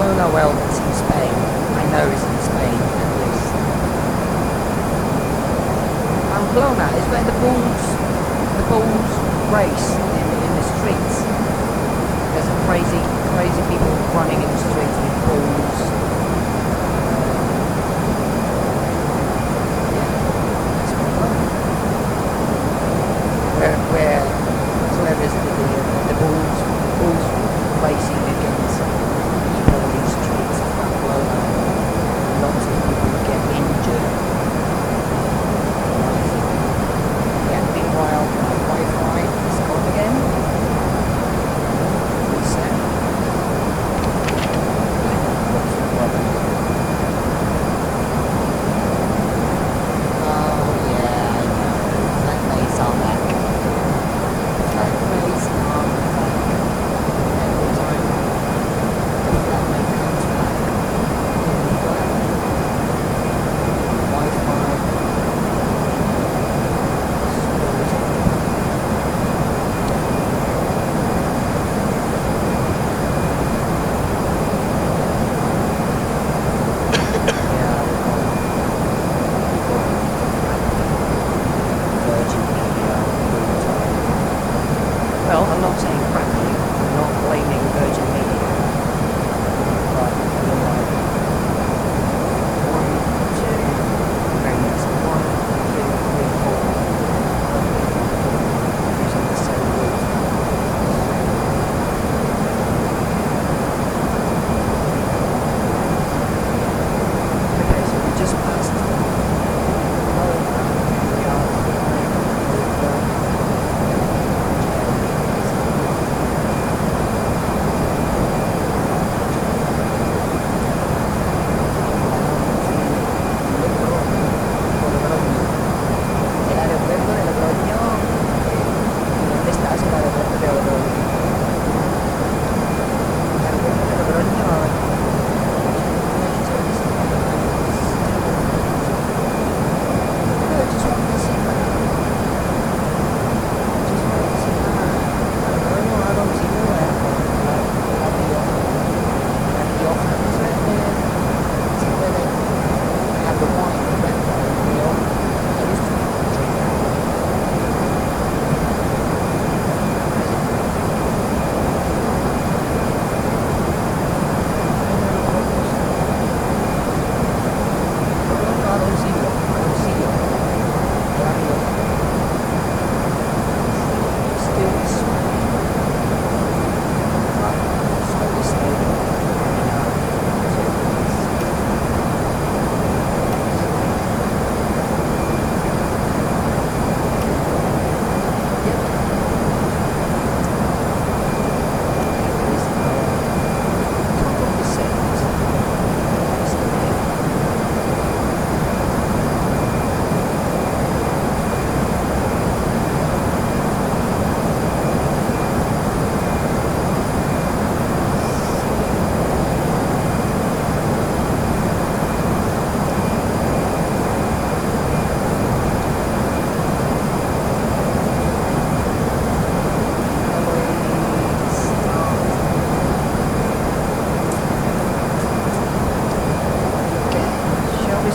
Pamplona, well, it's in Spain. I know it's in Spain, at least. Pamplona is where the bulls race in the streets. There's a crazy people running in the streets with bulls. Yeah, that's Pamplona. So there's the bulls racing against people in the streets of Pamplona. Lots of people get injured. Yeah, meanwhile my Wi-Fi is gone again. Reset. I have lots of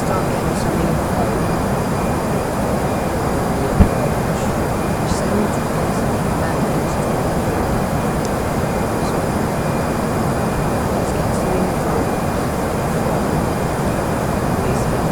start getting some info on the approach. Send this back into so let's get some info from Lisbon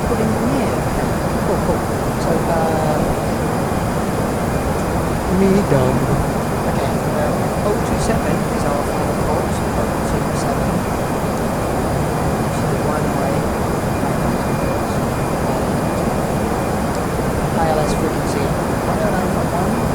put in here. Okay, cool, cool. So, me done. Okay, 027 is our final call, so 027. So the one-way ILS frequency 109.1.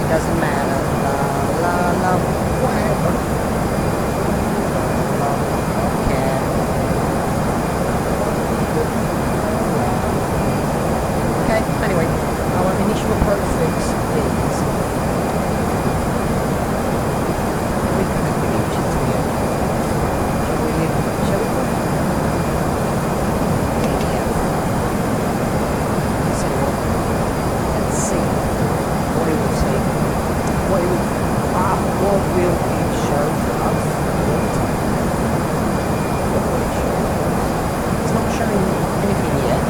Doesn't matter, la la la, whatever. Okay. Okay, anyway, our initial approach fix is we can have the G-EZTB. Shall we let's see what it will say. What will it show for us? What will it show? It's not showing anything yet.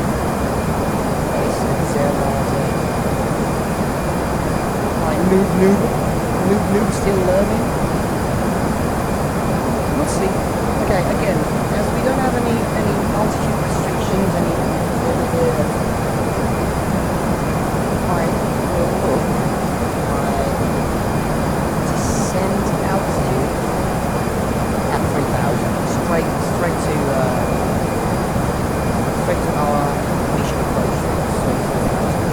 Okay, so like noob, still learning. We'll see. Okay, again, as we don't have any altitude restrictions, any I will put descent altitude at 3,000, straight to our initial approach, so 3,000.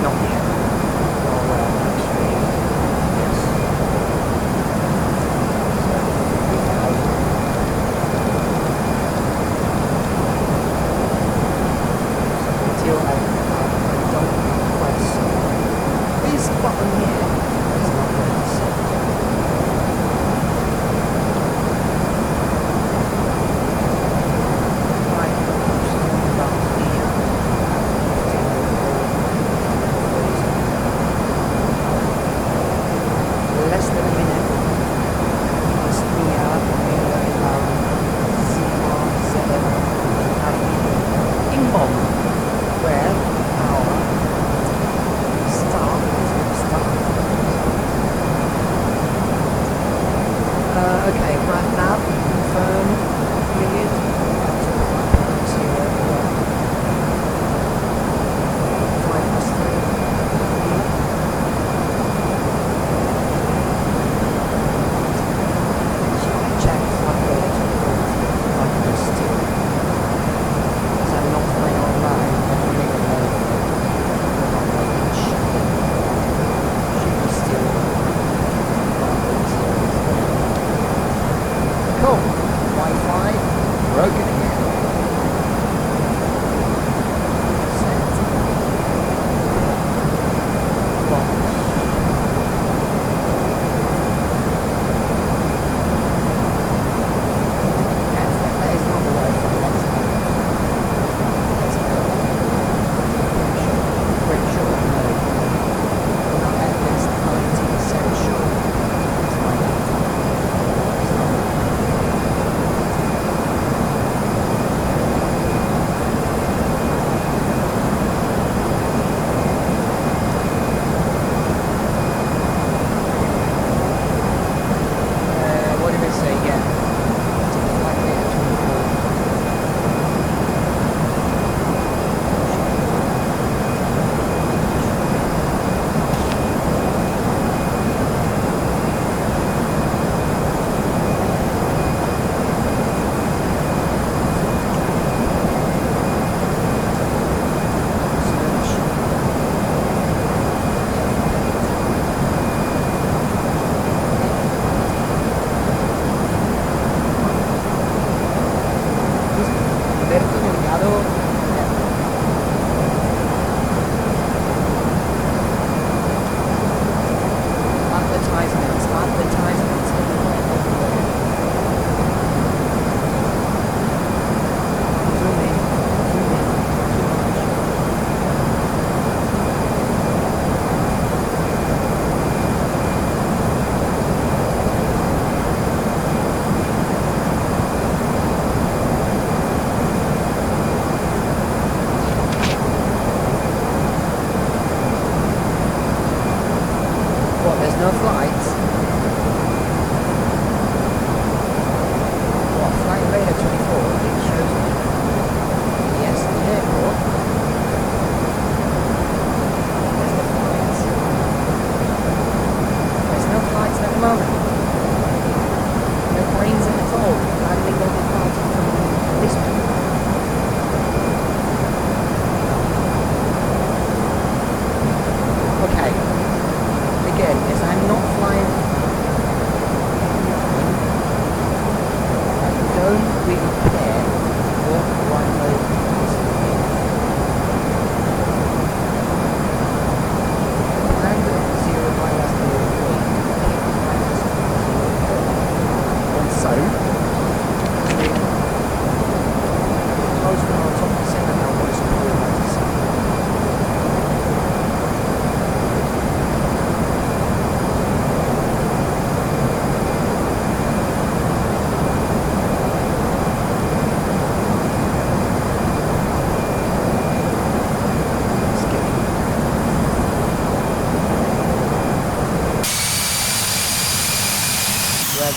Not yet. Oh well, actually, yes. So 3,000. Until I don't press this button here. Is not going to set. Right, about here. Less than a minute. It's near in Bonn, where our start is going to start. Okay, right now, confirm, period.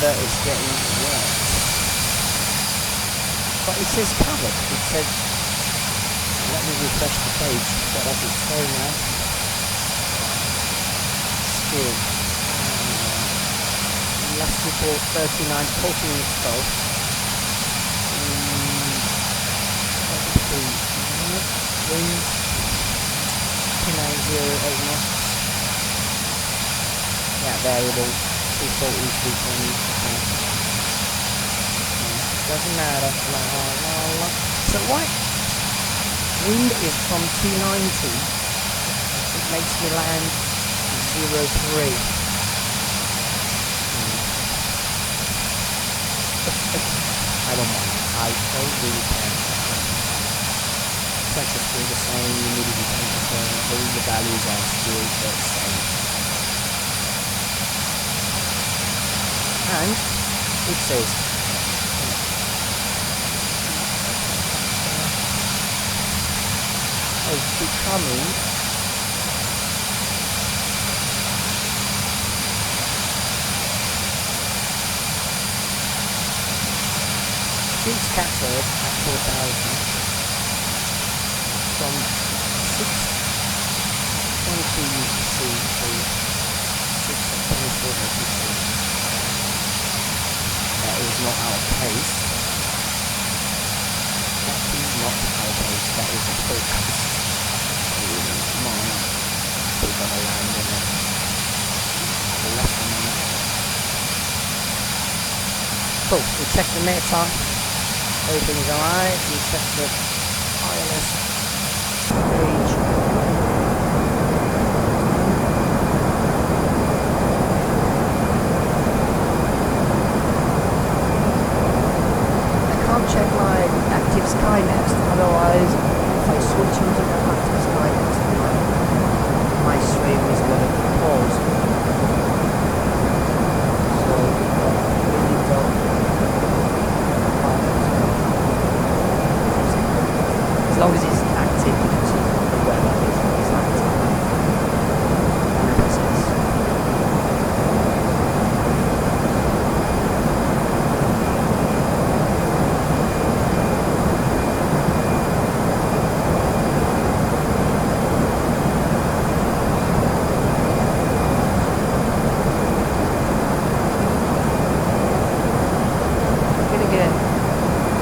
weather is getting wet. But it says covered. It said, let me refresh the page. What does it say now? Still, last report 39, 14 minutes 12. Wind 2908 knots. Yeah, variable. 240, 220. Okay. Doesn't matter. La la la. So what? Wind is from 290. It makes me land 03. I don't mind. I don't really care. Pressure still the same, humidity temperature, all the values are still the same. And it says it's becoming since captured at 4,000 from 620 UTC to 624 UTC. That is not our case. That is not our case. That is a forecast. We're gonna land in it. Less than a minute. Cool. We check the meter. Everything's alright. We check the ILS page. I can't check my active Skynext, otherwise if I switch into the active Skynext my stream is going to pause. So really don't. As long as it's active, you can see the weather is active. And that makes sense.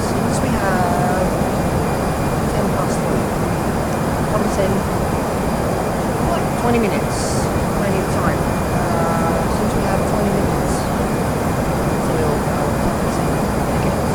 Since we have 10 past 3, comes in what, 20 minutes, plenty of time. Since we have 20 minutes till our conferencing begins.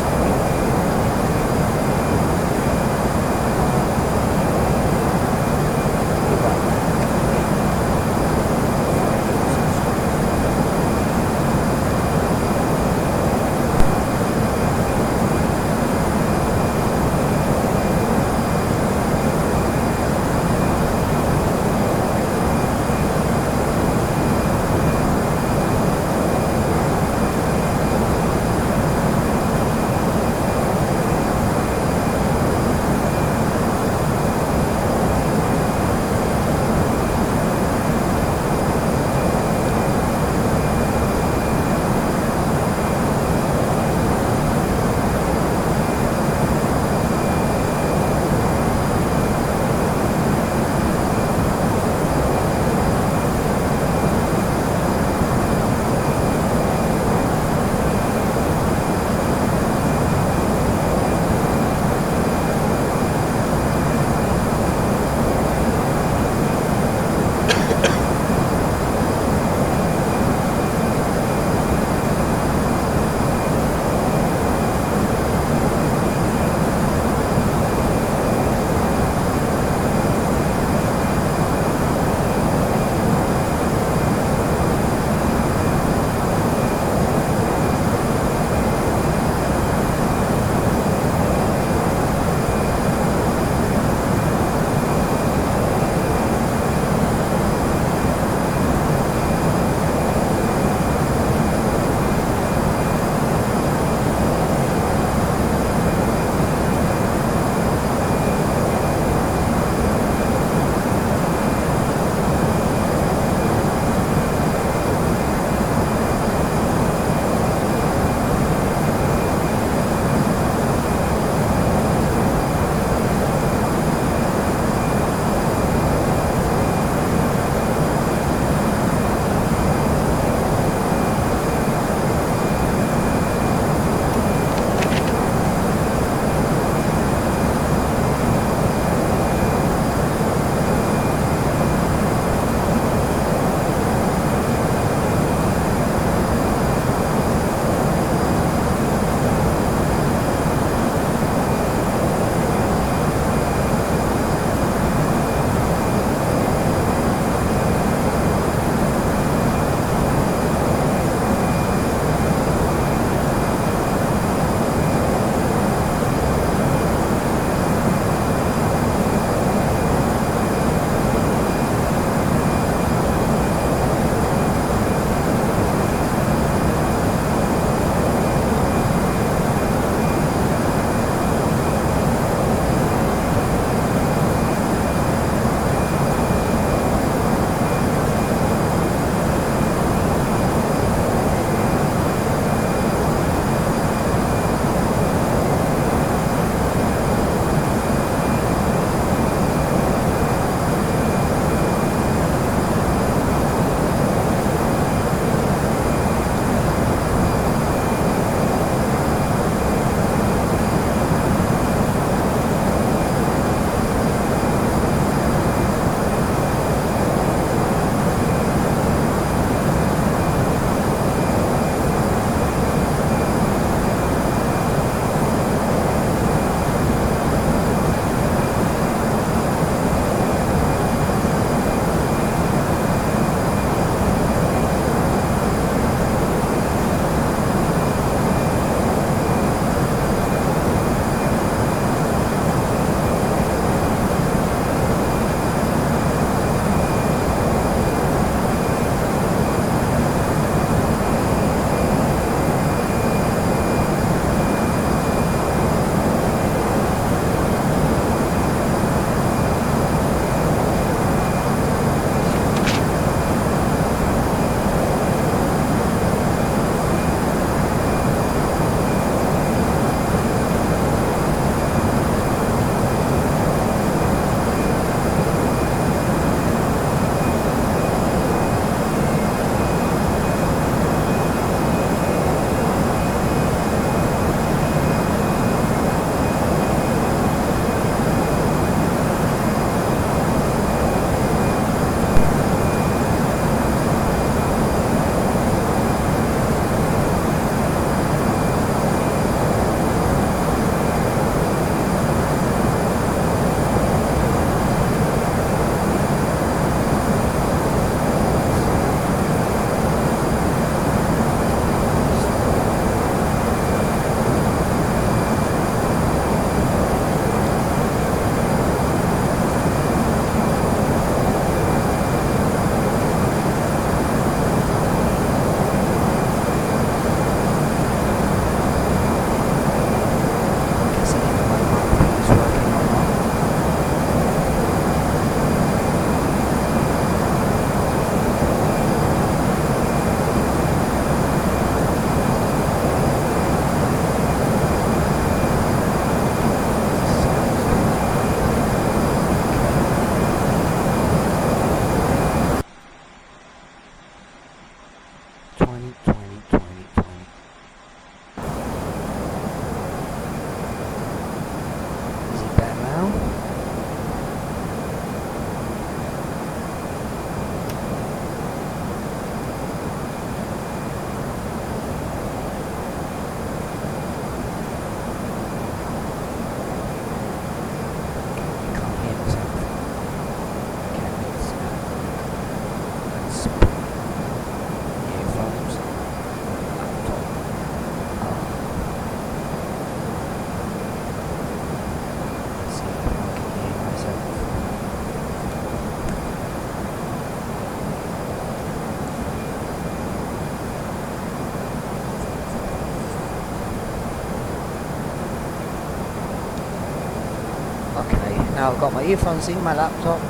Now I've got my earphones in, my laptop.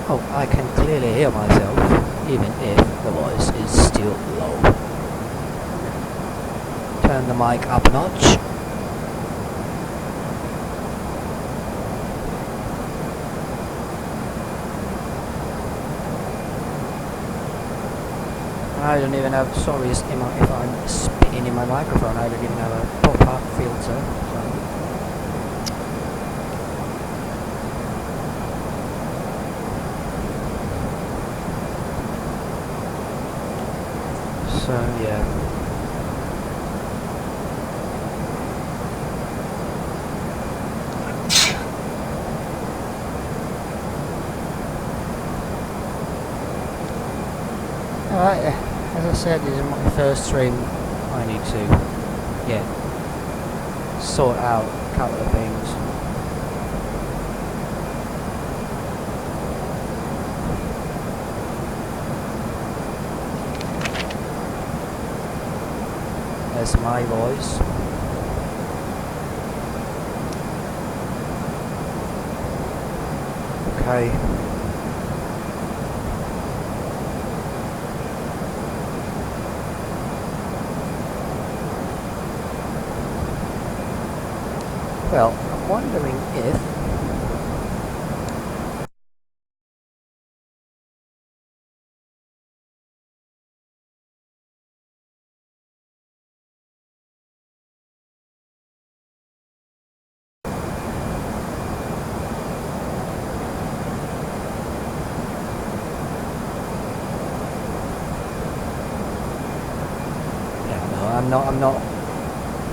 Oh, I can clearly hear myself, even if the voice is still low. Turn the mic up a notch. I don't even have, sorry if I'm spitting in my microphone, I don't even have a pop-up filter. So yeah. Alright, as I said, this is my first stream. I need to, sort out a couple of things. That's my voice. Okay. Well, I'm wondering if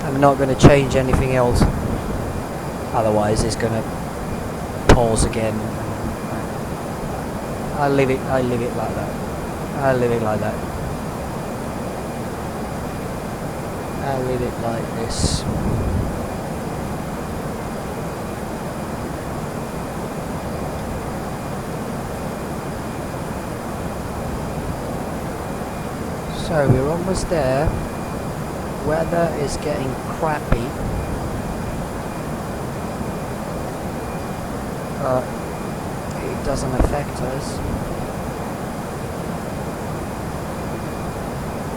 I'm not going to change anything else. Otherwise, it's going to pause again. I'll leave it like that. I'll leave it like that. I'll leave it like this. So we're almost there. Weather is getting crappy. It doesn't affect us.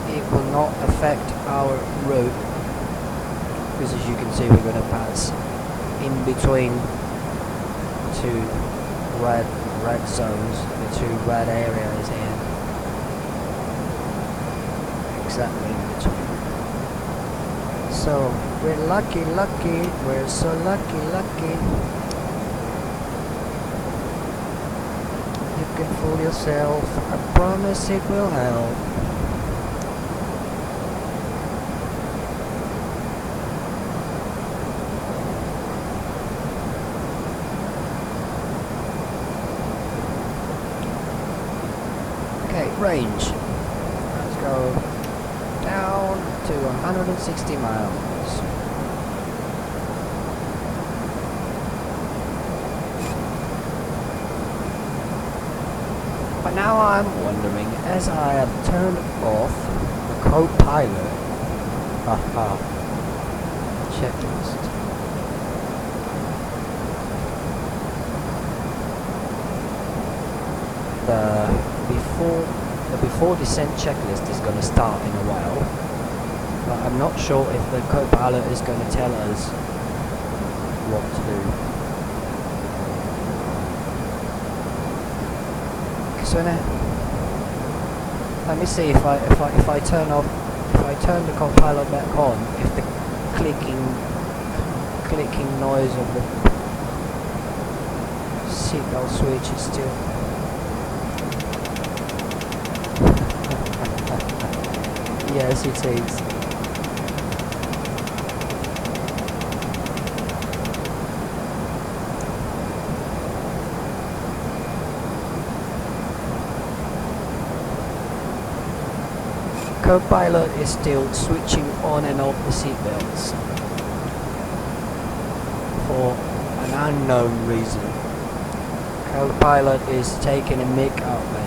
It will not affect our route, because as you can see, we're going to pass in between two red zones, the two red areas here. Exactly in between. So we're lucky, we're so lucky. You can fool yourself, I promise it will help. Okay, range. Let's go down to 160 miles. But now I'm wondering, as I have turned off the co-pilot checklist, the before descent checklist is going to start in a while, but I'm not sure if the co-pilot is going to tell us what to do. So now, let me see if I turn the co-pilot back on, if the clicking noise of the seatbelt switch is still. Yes, it is. Co-pilot is still switching on and off the seatbelts for an unknown reason. Co-pilot is taking a mick out of me.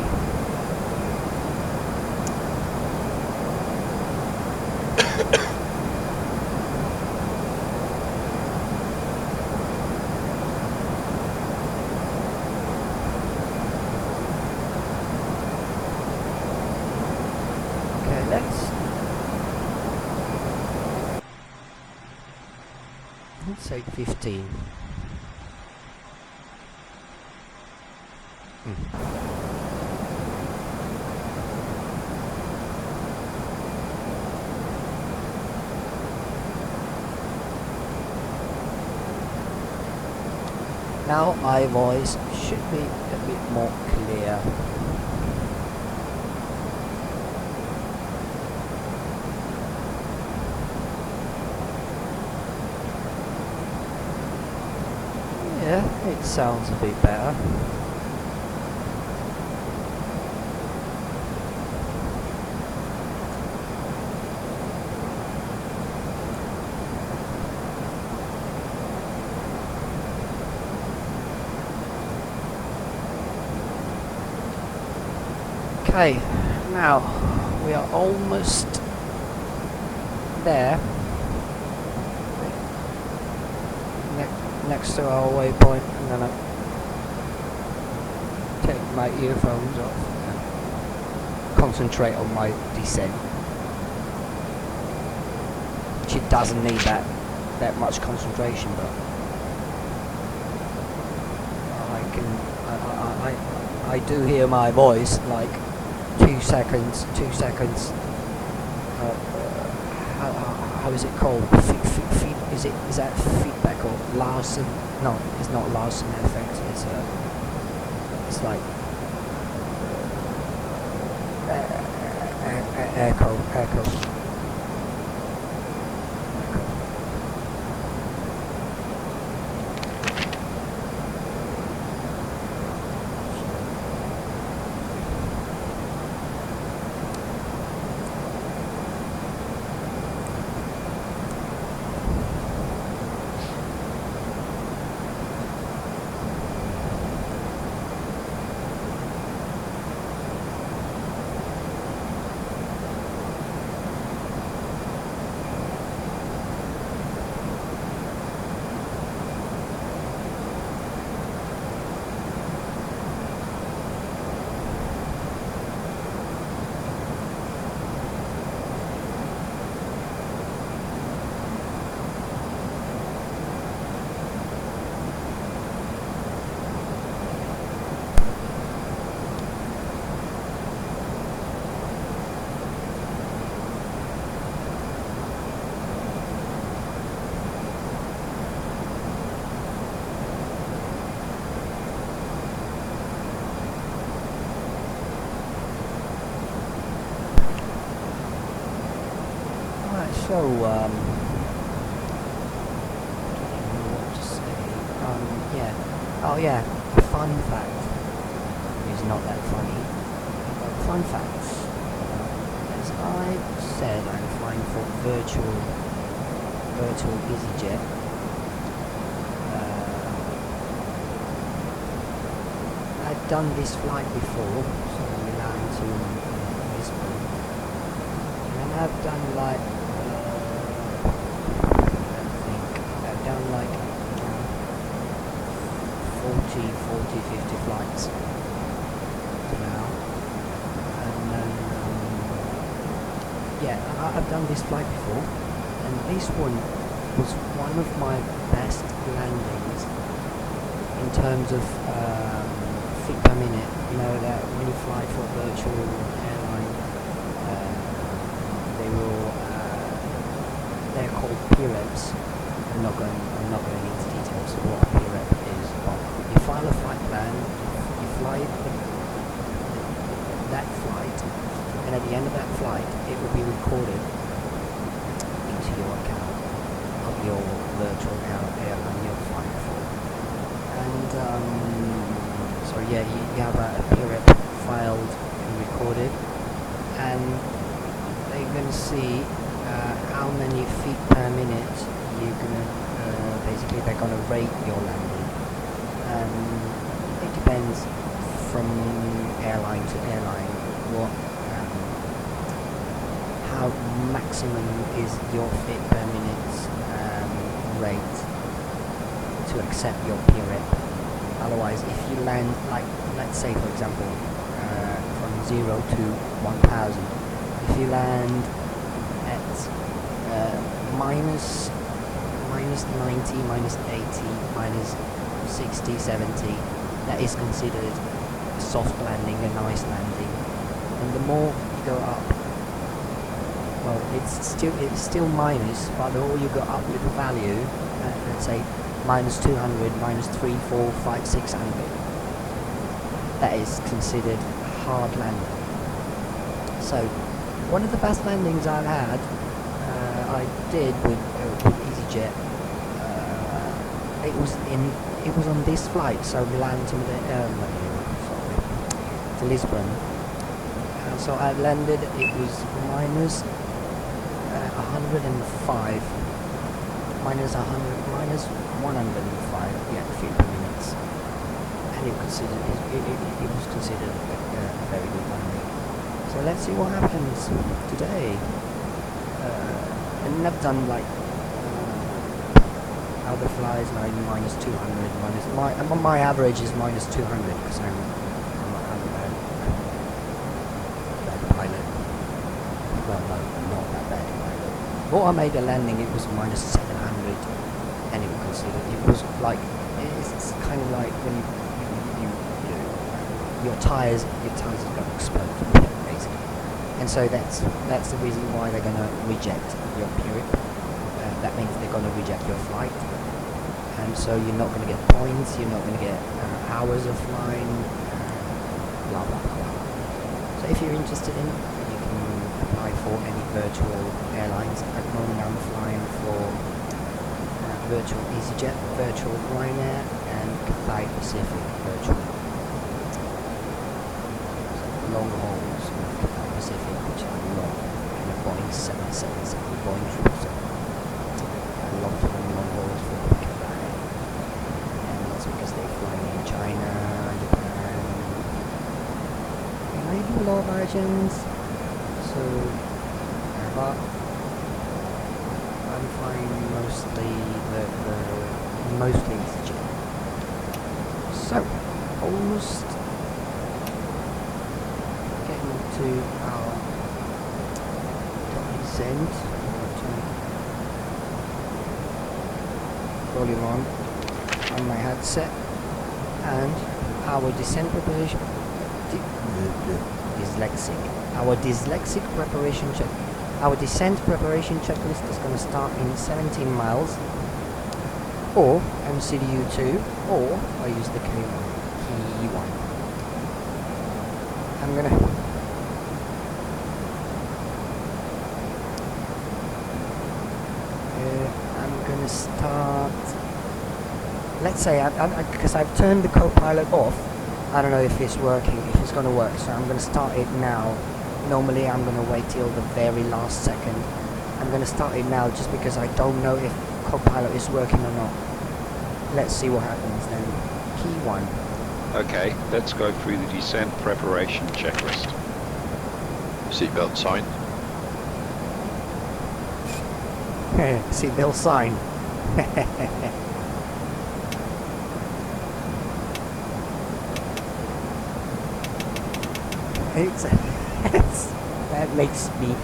let's say 15. Now my voice should be a bit more clear. Yeah, it sounds a bit better. Okay, now we are almost there. Next to our waypoint. I'm gonna take my earphones off and concentrate on my descent, which it doesn't need that much concentration, but I do hear my voice like 2 seconds. How is it called? Is that feedback or Larsen? No, it's not Larsen effect. It's like echo. So, I don't know what to say. Yeah. Oh yeah, a fun fact is not that funny. Fun facts. As I said, I'm flying for virtual EasyJet. I've done this flight before, so Milan to Lisbon, and I've done like. Like 40, 50 flights now, and then yeah, I've done this flight before, and this one was one of my best landings in terms of feet per minute. You know that when you fly for a virtual airline, they're called PREPs. I'm not going into details of what a PREP is, but you file a flight plan, you fly that flight, and at the end of that flight, it will be recorded into your account of your virtual airline you're flying for. And so yeah, you have a PREP filed and recorded, and they're going to see how many feet per minute you're gonna basically they're gonna rate your landing. It depends from airline to airline what how maximum is your feet per minute rate to accept your PREP. Otherwise, if you land, like let's say for example from 0 to 1,000, if you land at minus 90, minus 80, minus 60, 70, that is considered a soft landing, a nice landing. And the more you go up, well, it's still minus, but the more you go up with the value, let's say minus 200, minus 3, 4, 5, 600, that is considered hard landing. So, one of the best landings I've had, I did with EasyJet. It was on this flight, so Milan to Lisbon. So I landed. It was minus 105, minus 105. Yeah, feet per minute, and it was considered a very good landing. So let's see what happens today. And I've done like other flies like minus 200, my average is minus 200 because I'm a bad pilot. Well, no, I'm not that bad pilot. Well, I made a landing, it was minus 700, and it was like, it's kind of like when your tires are going to explode, basically. And so that's the reason why they're going to reject your period. That means they're going to reject your flight. And so you're not going to get points, you're not going to get hours of flying, blah, blah, blah, blah. So if you're interested in, you can apply for any virtual airlines. At the moment I'm flying for virtual EasyJet, virtual Ryanair, and Cathay Pacific virtual. Long hauls with Cathay Pacific, which I love, and a Boeing 777, Boeing 777. I love flying long hauls for Cathay, and that's because they're flying in China, Japan, and maybe a lot of Virgins. So, but I'm flying mostly mostly EasyJet. So, almost to our descent. Volume on my headset, and our descent preparation dyslexic preparation check. Our descent preparation checklist is going to start in 17 miles, or MCDU 2, or I use the K1. I'm gonna. Start. Let's say because I've turned the co-pilot off. I don't know if it's working, if it's going to work. So I'm going to start it now. Normally I'm going to wait till the very last second. I'm going to start it now just because I don't know if co-pilot is working or not. Let's see what happens then. Key 1. Okay, let's go through the descent preparation checklist. Seatbelt sign. Seatbelt sign. That makes me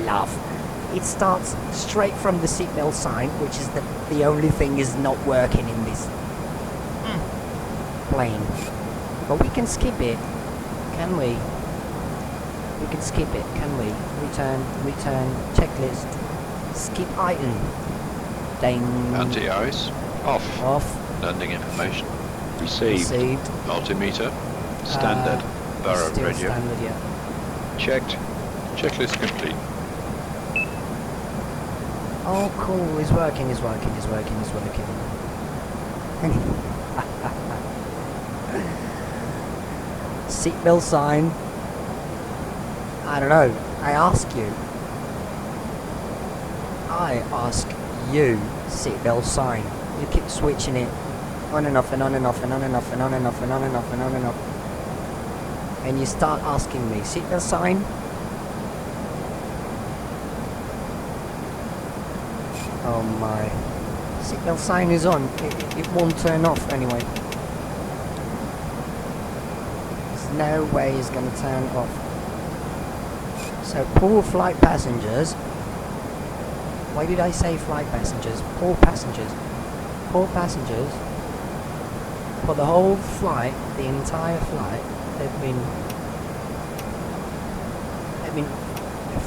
laugh. It starts straight from the seatbelt sign, which is the only thing is not working in this plane. But we can skip it, can we? We can skip it, can we? Return, checklist, skip item. Ding. Anti-ice. Off. Landing information. Received. Altimeter. Standard. Barrow radio. Standard, yeah. Checked. Checklist complete. Oh, cool. It's working. Seatbelt sign. I don't know. I ask you, seatbelt sign. You keep switching it on and off and on and off and on and off and on and off and on and off and on and off. And you start asking me, seatbelt sign? Oh my. Seatbelt sign is on. It won't turn off anyway. There's no way it's gonna turn off. So poor flight passengers. Why did I say flight passengers? Poor passengers. Poor passengers. For the whole flight, the entire flight, they've been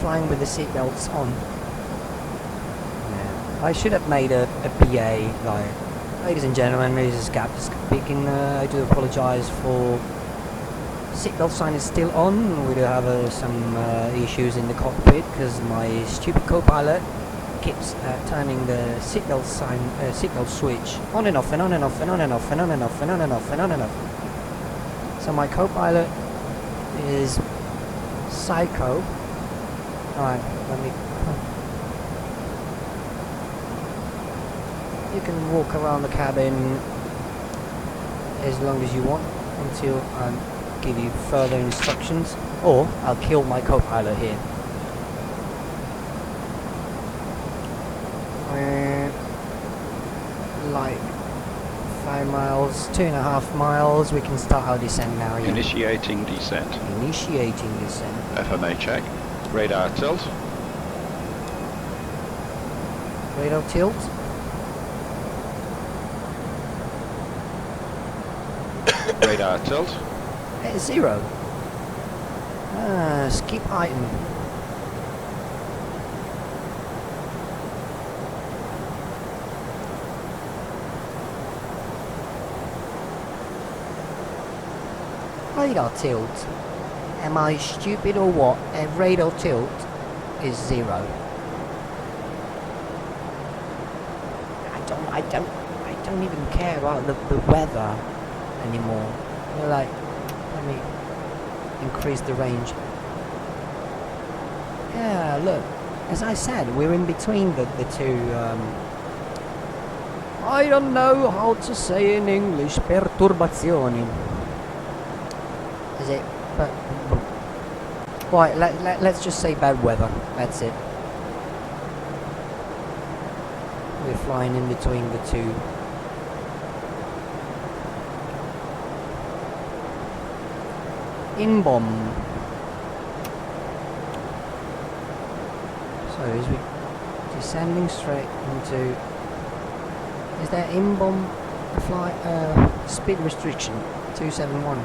flying with the seatbelts on. Yeah. I should have made a PA like, ladies and gentlemen, this is Captain speaking. I do apologise for seatbelt sign is still on. We do have some issues in the cockpit because my stupid co-pilot keeps turning the seatbelt sign, seatbelt switch on and off and on and off and on and off and on and off and on and off and on and off. So my co-pilot is psycho. Alright, let me. You can walk around the cabin as long as you want until I give you further instructions, or I'll kill my co-pilot here. Like 5 miles, 2.5 miles, we can start our descent now. Yeah. Initiating descent. Initiating descent. FMA check. Radar tilt. Radar tilt. Radar tilt. At 0. Skip item. Radar tilt. Am I stupid or what? A radar tilt is 0. I don't even care about the weather anymore. You're like, let me increase the range. Yeah, look, as I said, we're in between the two. I don't know how to say in English. Perturbazioni. Is it? But right, let's just say bad weather. That's it. We're flying in between the two. In-bomb. So as we descending straight into, is there in-bomb flight speed restriction 271?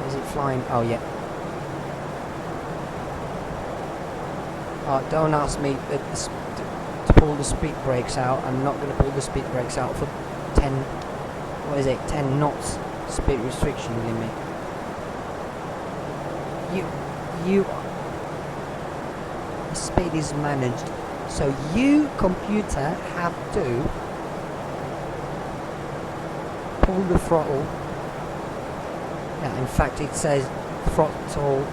Is it flying? Oh yeah. Don't ask me to pull the speed brakes out. I'm not going to pull the speed brakes out for 10. What is it? 10 knots speed restriction limit. You speed is managed, so you computer have to pull the throttle. Yeah, in fact it says throttle.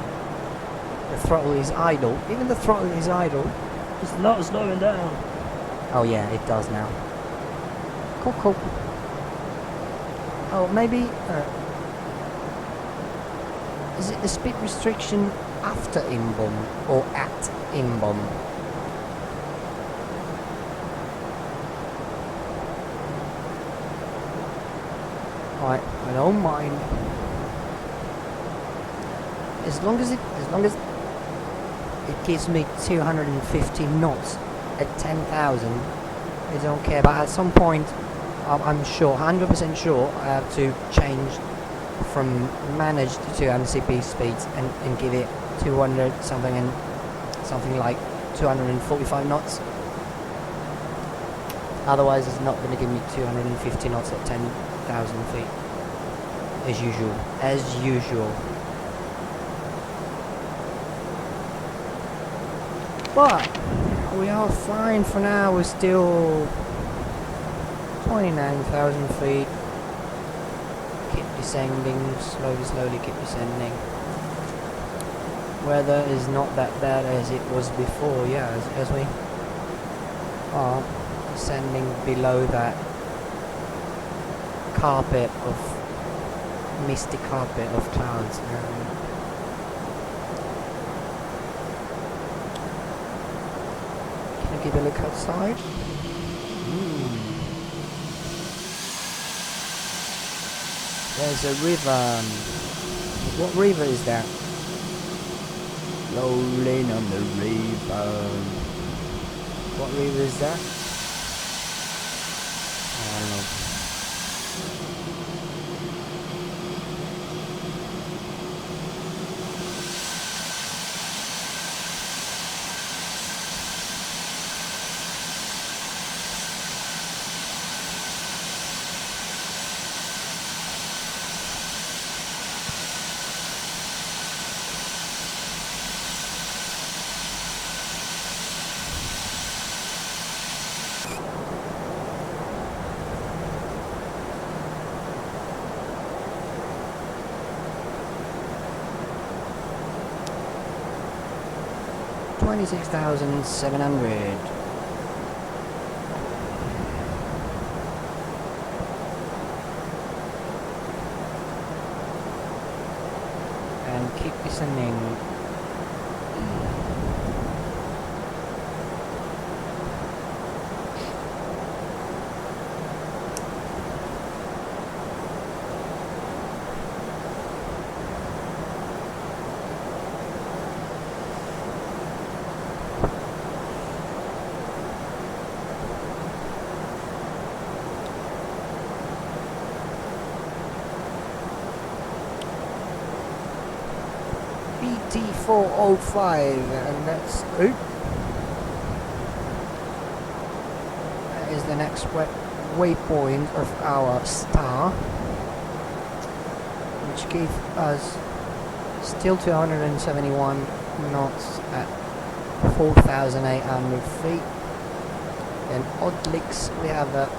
The throttle is idle. Even the throttle is idle. It's not slowing down. Oh yeah, it does now. Cool. Oh, maybe. Is it the speed restriction after in-bomb or at in-bomb? Right, I don't mind. As long as it gives me 250 knots at 10,000, I don't care. But at some point, I'm sure, 100% sure, I have to change from managed to MCP speeds and give it 200 something and something like 245 knots. Otherwise it's not going to give me 250 knots at 10,000 feet. As usual. But we are fine for now. We're still 29,000 feet. Keep descending, slowly keep descending. Weather is not that bad as it was before, yeah, as we are descending below that carpet of misty carpet of clouds. Can I give a look outside? There's a river. What river is that? rolling on the river. What river is that? I don't know. $26,700. And keep listening. BT405, and that's that is the next waypoint of our star, which gave us still 271 knots at 4,800 feet. And odd licks, we have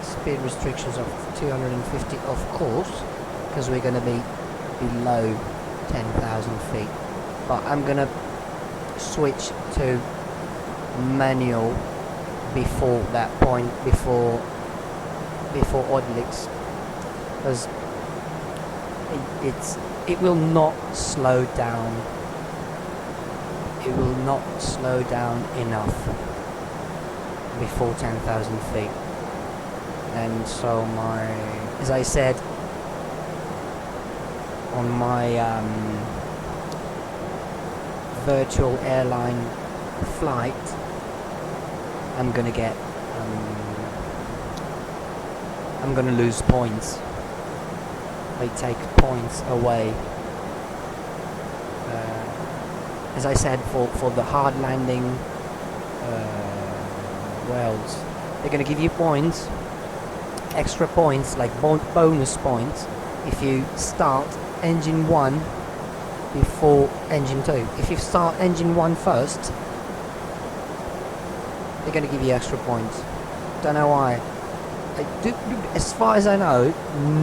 speed restrictions of 250, of course, because we're going to be below 10,000 feet. But I'm going to switch to manual before that point, before odd licks, because it will not slow down. It will not slow down enough before 10,000 feet. And so as I said on my virtual airline flight, I'm gonna get I'm gonna lose points. They take points away. As I said, for the hard landing wells, they're gonna give you points, extra points, like bonus points, if you start engine 1 before engine 2. If you start engine 1 first, they're going to give you extra points. Don't know why. As far as I know,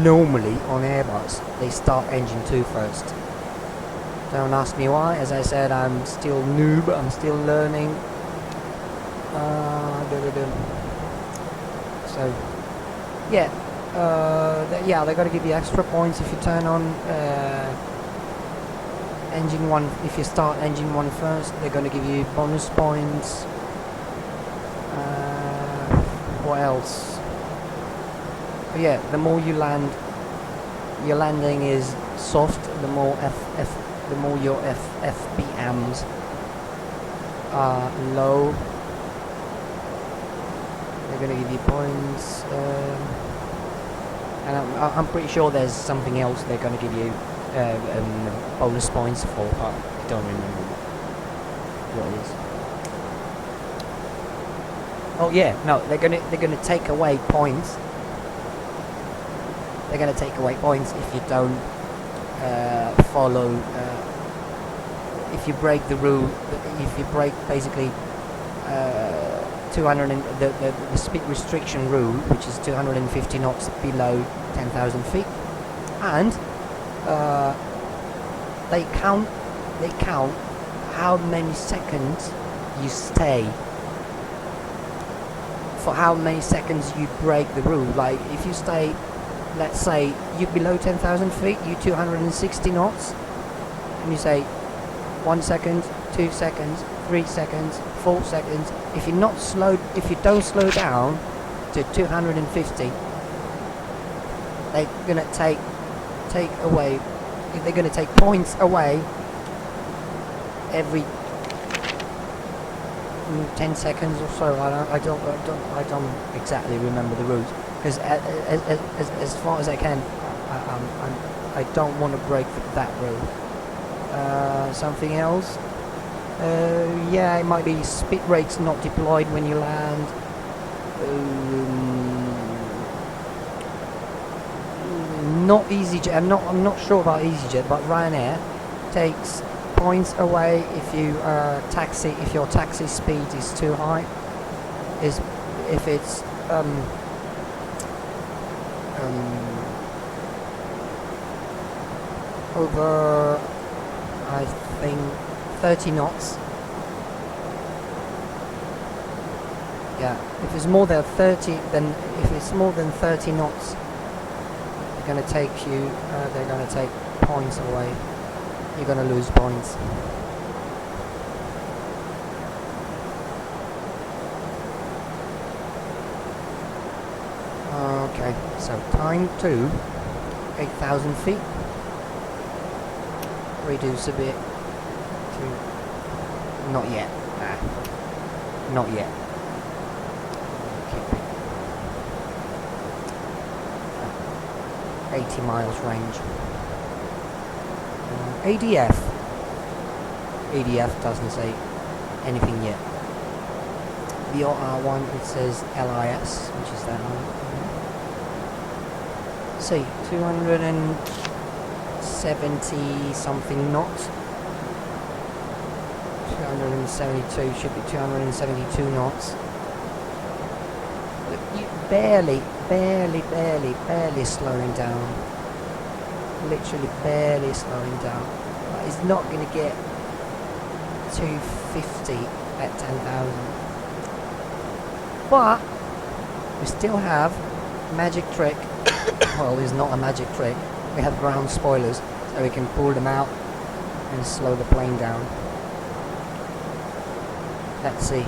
normally on Airbus they start engine 2 first. Don't ask me why. As I said, I'm still noob, I'm still learning. So yeah, they're going to give you extra points if you turn on engine 1. If you start engine 1 first, they're going to give you bonus points. What else? But yeah, the more you land, your landing is soft, the more the more your FPMs are low. They're going to give you points, and I'm pretty sure there's something else they're going to give you bonus points for, but I don't remember what it is. Oh yeah, no, they're gonna take away points. They're gonna take away points if you don't follow. If you break the rule, if you break basically 200 and the speed restriction rule, which is 250 knots below 10,000 feet, and they count how many seconds you stay. For how many seconds you break the rule. Like if you stay, let's say you're below 10,000 feet, you 260 knots, and you say 1 second, 2 seconds, 3 seconds, 4 seconds. If you don't slow down to 250, they're gonna take away. They're gonna take points away every 10 seconds or so. I don't exactly remember the route, because as far as I can, I don't want to break that route. Something else? Yeah, it might be speed brakes not deployed when you land. Not EasyJet. I'm not sure about EasyJet, but Ryanair takes points away if you if your taxi speed is too high. If it's over, I think, 30 knots. Yeah, if it's more than 30, then if it's more than 30 knots, they're gonna take you. They're gonna take points away. You're gonna lose points. Okay, so time to 8,000 feet. Reduce a bit to not yet. Not yet. Keep it 80 miles range. ADF doesn't say anything yet. VOR1, it says LIS, which is that one. See, 270 something knots. 272 should be 272 knots. Look, you barely slowing down. Literally barely slowing down. But it's not going to get 250 at 10,000. But we still have magic trick. Well, it's not a magic trick. We have ground spoilers, so we can pull them out and slow the plane down. Let's see.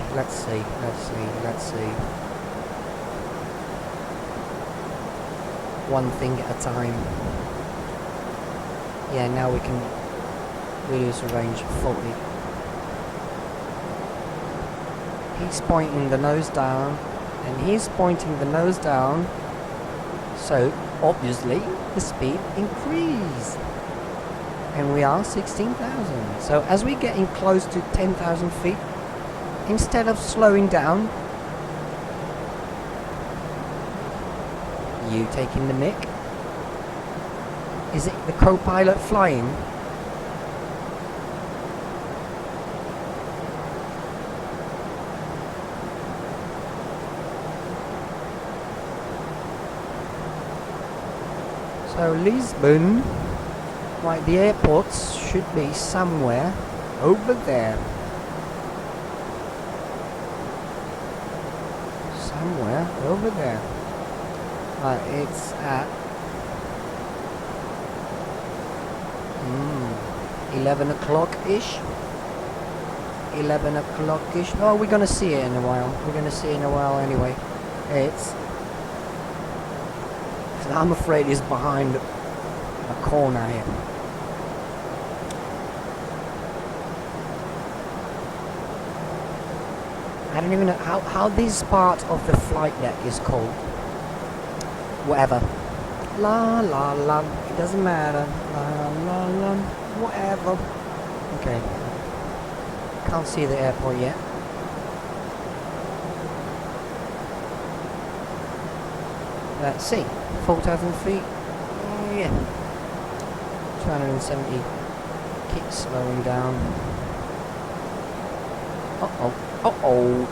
One thing at a time. Yeah, now we can reduce the range 40. He's pointing the nose down, and he's pointing the nose down, so obviously the speed increase. And we are 16,000. So as we're getting close to 10,000 feet, instead of slowing down, you taking the mic? Is it the co-pilot flying? So Lisbon, right, the airports should be somewhere over there. Somewhere over there. Right, it's at 11 o'clock-ish. 11 o'clock-ish. Oh, we're gonna see it in a while. We're gonna see it in a while anyway. It's... I'm afraid it's behind a corner here. I don't even know how this part of the flight deck is called. Whatever. La la la. It doesn't matter. La la la. Whatever. Okay. Can't see the airport yet. Let's see. 4,000 feet. Yeah. 270. Keep slowing down. Uh-oh. Uh-oh.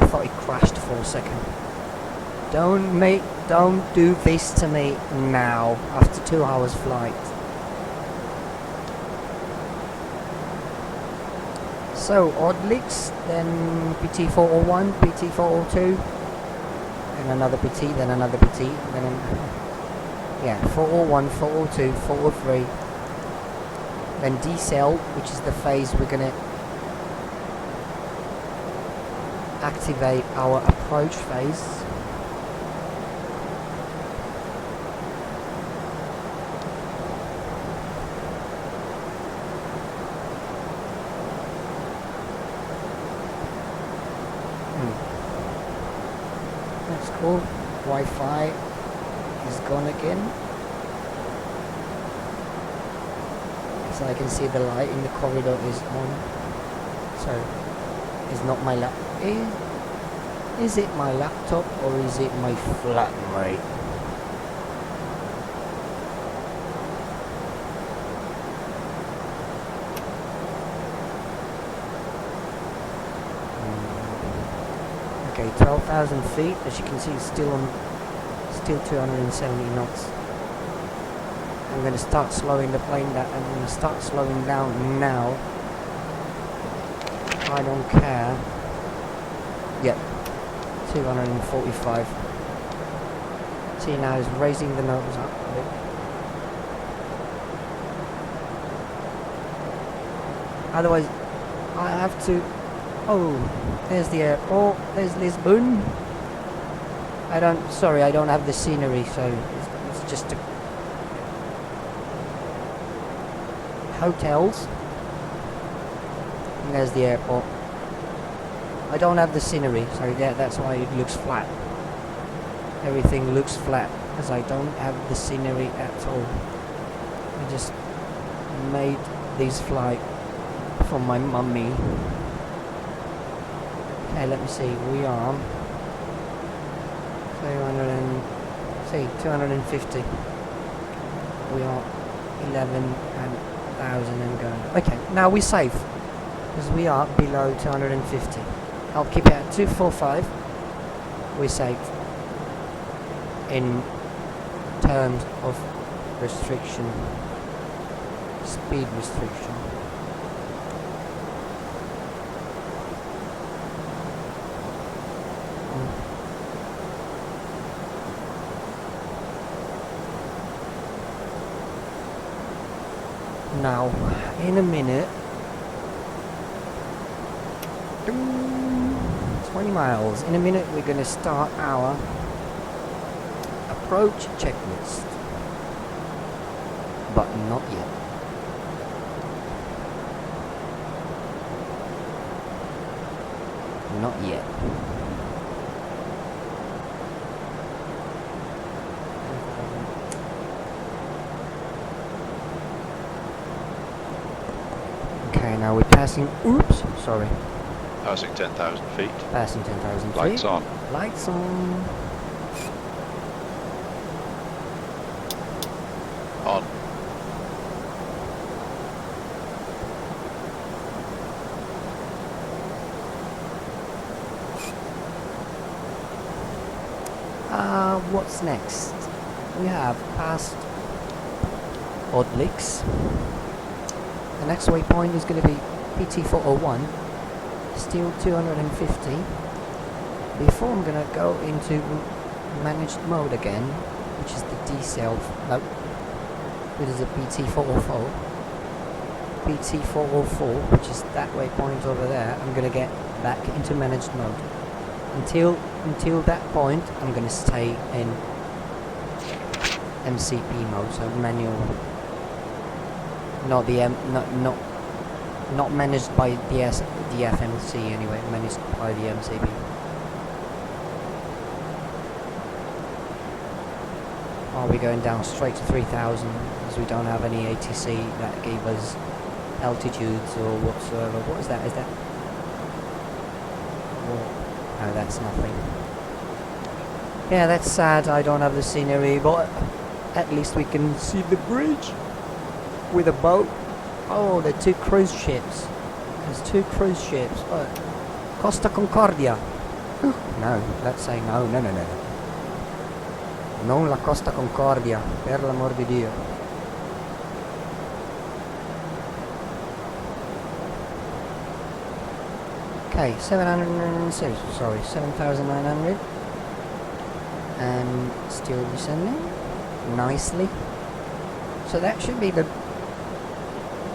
I thought it crashed for a second. Don't do this to me now, after 2 hours flight. So, odd leaks, then PT401, PT402, and another PT, then another PT, then yeah, 401, 402, 403, then decel, which is the phase we're gonna activate our approach phase. That's cool. Wi-Fi is gone again. So I can see the light in the corridor is on. So it's not my is it my laptop or is it my flatmate? Okay, 12,000 feet. As you can see, it's still 270 knots. I'm going to start slowing the plane down. I'm going to start slowing down now. I don't care. Yep, 245. See, now it's raising the nose up a bit. Otherwise, I have to. Oh, there's the airport. There's Lisbon. I don't have the scenery, so it's just hotels. And there's the airport. I don't have the scenery, so that's why it looks flat. Everything looks flat, because I don't have the scenery at all. I just made this flight for my mummy. Okay, let me see, we are 250. We are 11,000 and going. Okay, now we're safe, because we are below 250. I'll keep it at 245. We're safe in terms of restriction, speed restriction. Now, in a minute, 20 miles. In a minute, we're going to start our approach checklist, but not yet. Not yet. Okay, now we're passing. Oops, sorry. Passing 10,000 feet. Passing 10,000 feet. Lights on. Lights on. On. What's next? We have passed Oddlicks. The next waypoint is going to be PT401. Still 250. Before I'm going to go into managed mode again, which is the D-cell. No, it is a PT404. PT404, which is that waypoint over there. I'm going to get back into managed mode. Until that point, I'm going to stay in MCP mode, so manual. Not the not managed by the FMC anyway, managed by the MCP. Are we going down straight to 3,000 as we don't have any ATC that gave us altitudes or whatsoever? What is that? Is that? Oh, no, that's nothing. Yeah, that's sad. I don't have the scenery, but at least we can see the bridge with a boat. Oh, the two cruise ships. There's two cruise ships. Costa Concordia. No, let's say no. Non la Costa Concordia, per l'amor di Dio. Okay, 7,900. And still descending. Nicely. So that should be the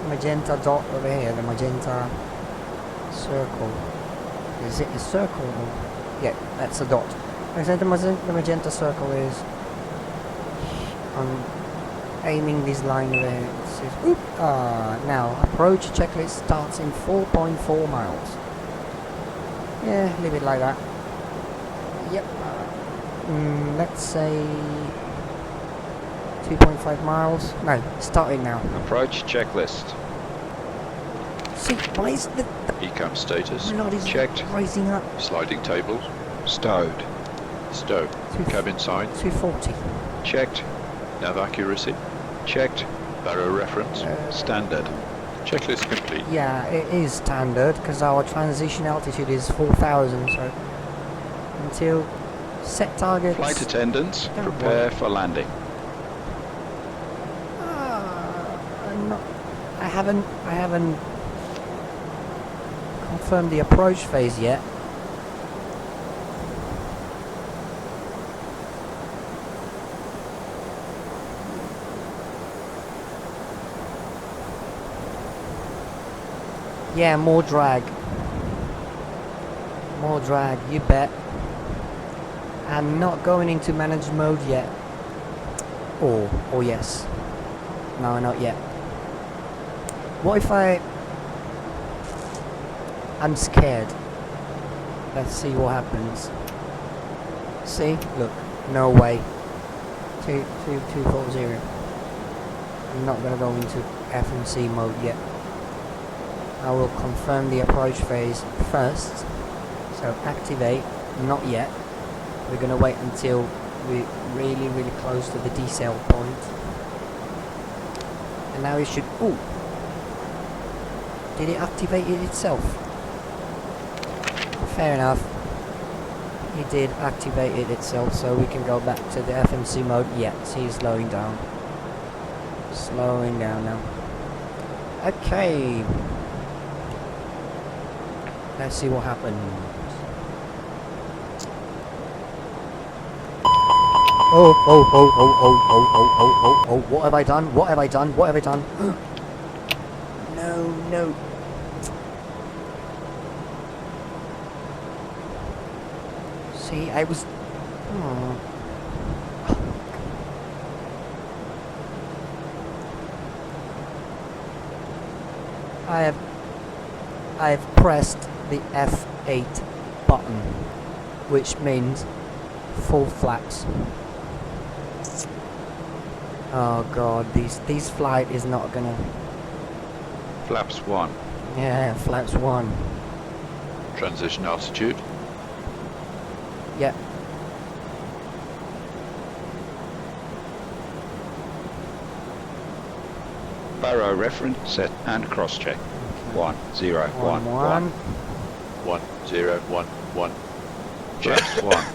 magenta dot over here, the magenta circle. Is it a circle? Yeah, that's a dot. The magenta circle is. I'm aiming this line over here. It says, oop, now approach checklist starts in 4.4 miles. Yeah, leave it like that. Yep. let's say 2.5 miles. No, starting now. Approach checklist. See, why is the Ecam status. blood is Checked. rising up? Sliding tables. Stowed. Stow. Two- Cabin signs. 240. Checked. Nav accuracy. Checked. Barrow reference. Standard. Checklist complete. Yeah, it is standard because our transition altitude is 4,000. So until set targets. Flight attendants, Don't prepare worry. for landing. I'm not. I haven't confirmed the approach phase yet. Yeah, more drag. More drag, you bet. I'm not going into managed mode yet. Or yes. No, not yet. What if I'm scared. Let's see what happens. See? Look. No way. 240. I'm not gonna go into FMC mode yet. I will confirm the approach phase first. So activate, not yet. We're gonna wait until we're really close to the decel point. And now it should. Ooh! Did it activate it itself? Fair enough. It did activate it itself, so we can go back to the FMC mode. Yeah, see, it's slowing down. Slowing down now. Okay. Let's see what happens. Oh, what have I done? What have I done? What have I done? No. See, I was... I've pressed the F8 button, which means full flaps. Oh god, these flight is not gonna... Flaps 1. Yeah, flaps 1. Transition altitude. Yeah. Barrow reference set and cross check. 1 0 1 1 1 0 1 1. Checks 1.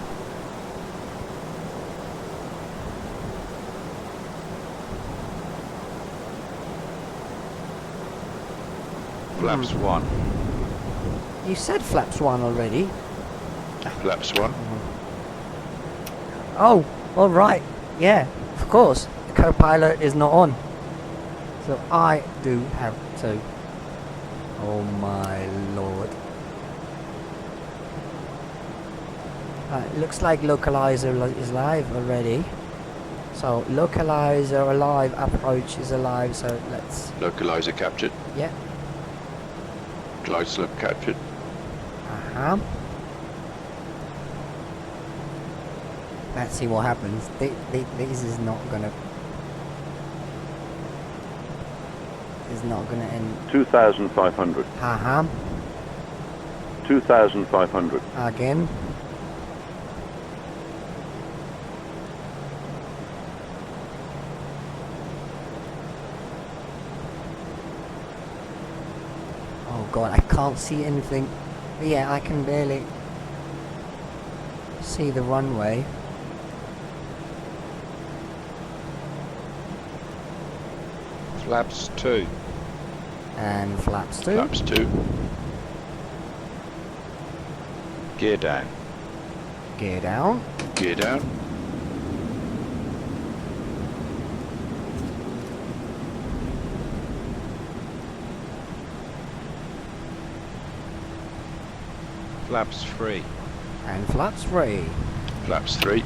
Flaps 1. You said flaps 1 already. Flaps 1. Oh, alright. Yeah, of course. The co-pilot is not on. So I do have to. Oh my lord. Looks like localizer is live already. So localizer alive, approach is alive, so let's... Localizer captured. Yeah. Glide slope captured. Uh-huh. Let's see what happens. This is not gonna... Is not gonna end. 2,500. Uh-huh. 2,500. Again. Oh god, I can't see anything. Yeah, I can barely see the runway. Flaps 2. And flaps 2. Flaps 2. Gear down. Gear down. Gear down. Flaps 3. And flaps 3. Flaps 3.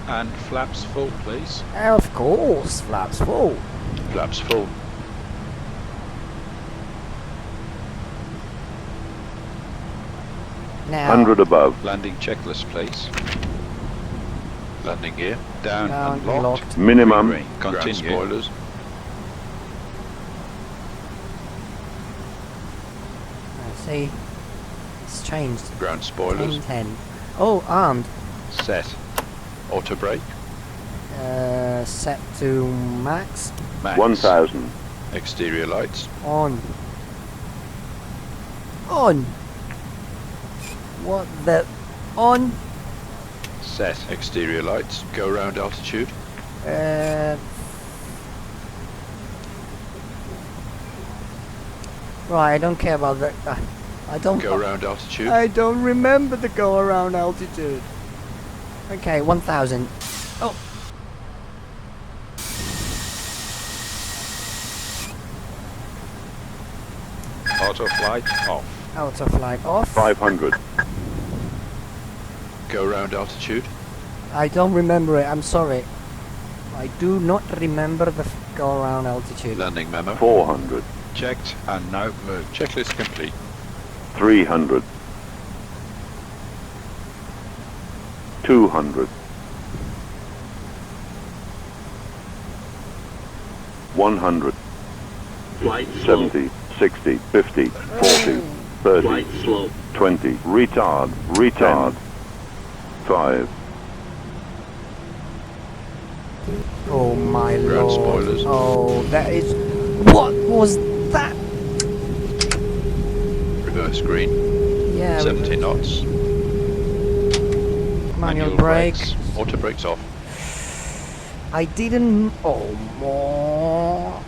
And flaps full, please. Of course, flaps full. Flaps full. Now. 100 above. Landing checklist, please. Landing gear. Down Down and and locked. locked. Minimum. Green. Continue. Ground spoilers. See, it's changed. Ground spoilers. 10-10. Oh, armed. Set. Auto brake. Set to max. Max. 1000. Exterior lights. On. On. What the? On. Set. Exterior lights. Go around altitude. Right, I don't care about that. I don't. Go around altitude. I don't remember the go around altitude. Okay, 1000. Oh. Auto flight off. Auto flight off. 500. Go around altitude. I don't remember it. I'm sorry. I do not remember the go around altitude. Landing memo. 400. Checked and now move. Checklist complete. 300. 200. 100. Flight slow. 70. 60. 50. 40. 30. Flight slow. 20. Retard. Retard. 5. Oh my Ground lord. spoilers. Oh, that is. What was that? Reverse green. Yeah. 70 knots. Manual brake. brakes. Auto brakes off. I didn't. Oh, more.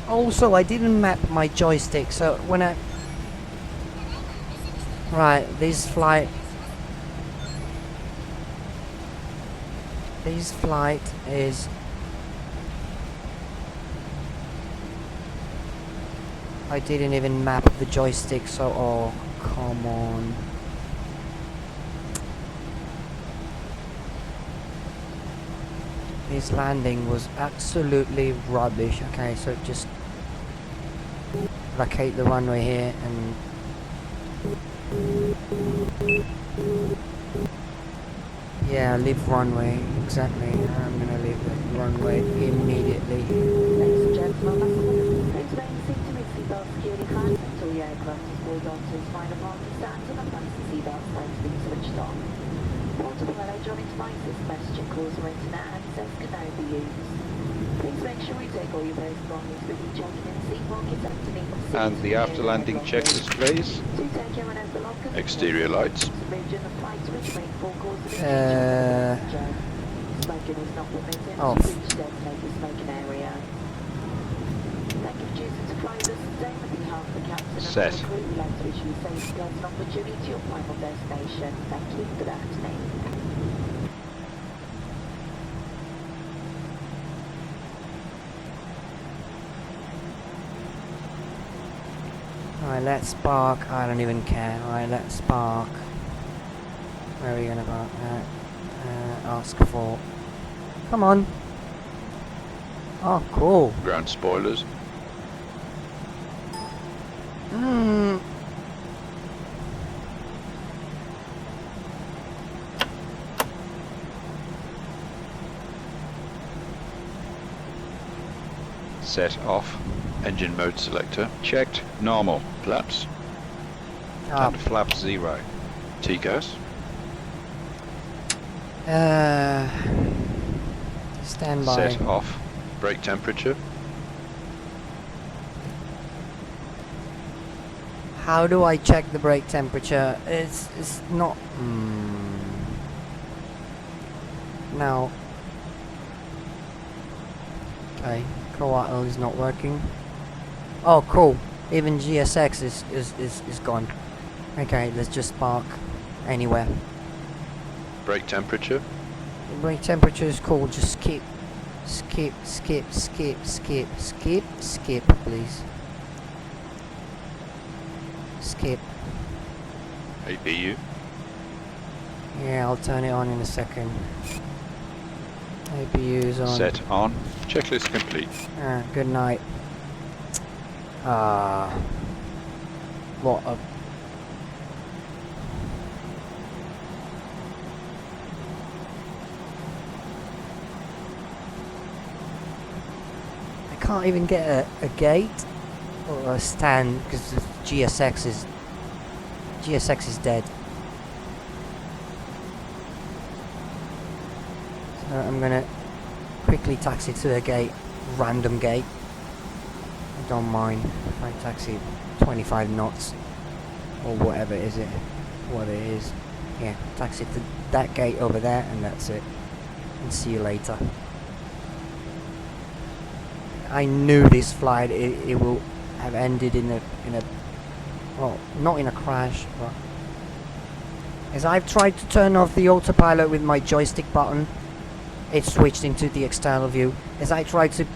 Also, I didn't map my joystick, so when I. Right, this flight. This flight is. I didn't even map the joystick, so. Oh, come on. His landing was absolutely rubbish. Okay, so just vacate the runway here and yeah, leave runway. Exactly. I'm gonna leave the runway immediately. Ladies and gentlemen, please remain seated with seatbelt securely fastened until your aircraft is pulled onto its final parking stands and the fasten seatbelt signs being switched on. Multiple electronic devices, messaging calls or internet access can now be used. Please make sure you take all your personal belongings with you, checking in seat pockets underneath the seat. And the after landing checklist, please. Do take care when the lockers. Exterior lights. During the flight to remain full course of smoking is not permitted. Off. Please designated smoking area. Thank you for choosing to fly with us today on behalf of the captain Set. and the crew. We'd like to wish you a safe flight and opportunity to your final destination. Thank you. Good afternoon. Alright, let's park. I don't even care. Alright, let's park. Where are you gonna park? Ask for. Come on. Oh, cool. Ground spoilers. Set off. Engine mode selector. Checked. Normal. Flaps. And flap 0. TCOS. Stand by. Set off. Brake temperature. How do I check the brake temperature? It's not. Now. Okay, throttle is not working. Oh, cool. Even GSX is gone. Okay, let's just park anywhere. Brake temperature. Brake temperature is cool. Just skip, please. Skip. APU. Yeah, I'll turn it on in a second. APU is on. Set on. Checklist complete. Good night. What a can't even get a gate or a stand because the GSX is dead. So I'm gonna quickly taxi to a gate, random gate. I don't mind if I taxi 25 knots or whatever it is. Yeah, taxi to that gate over there, and that's it. And see you later. I knew this flight it will have ended in a well, not in a crash, but as I've tried to turn off the autopilot with my joystick button, it switched into the external view. As I tried to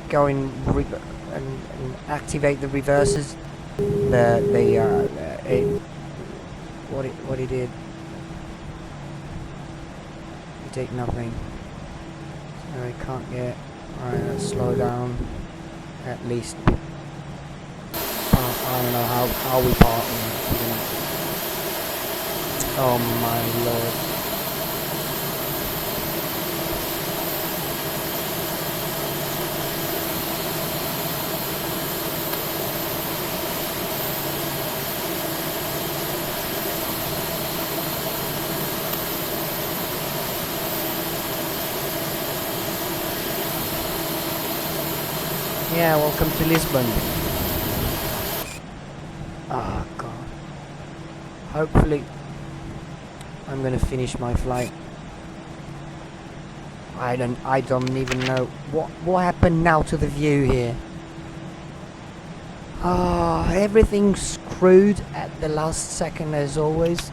go in and activate the reverses, what it did, it did nothing. So I can't get. Alright, let's slow down. At least. I don't know how we park. Oh my lord. Yeah, welcome to Lisbon. Oh god. Hopefully I'm gonna finish my flight. I don't even know what happened now to the view here. Oh, everything's screwed at the last second as always.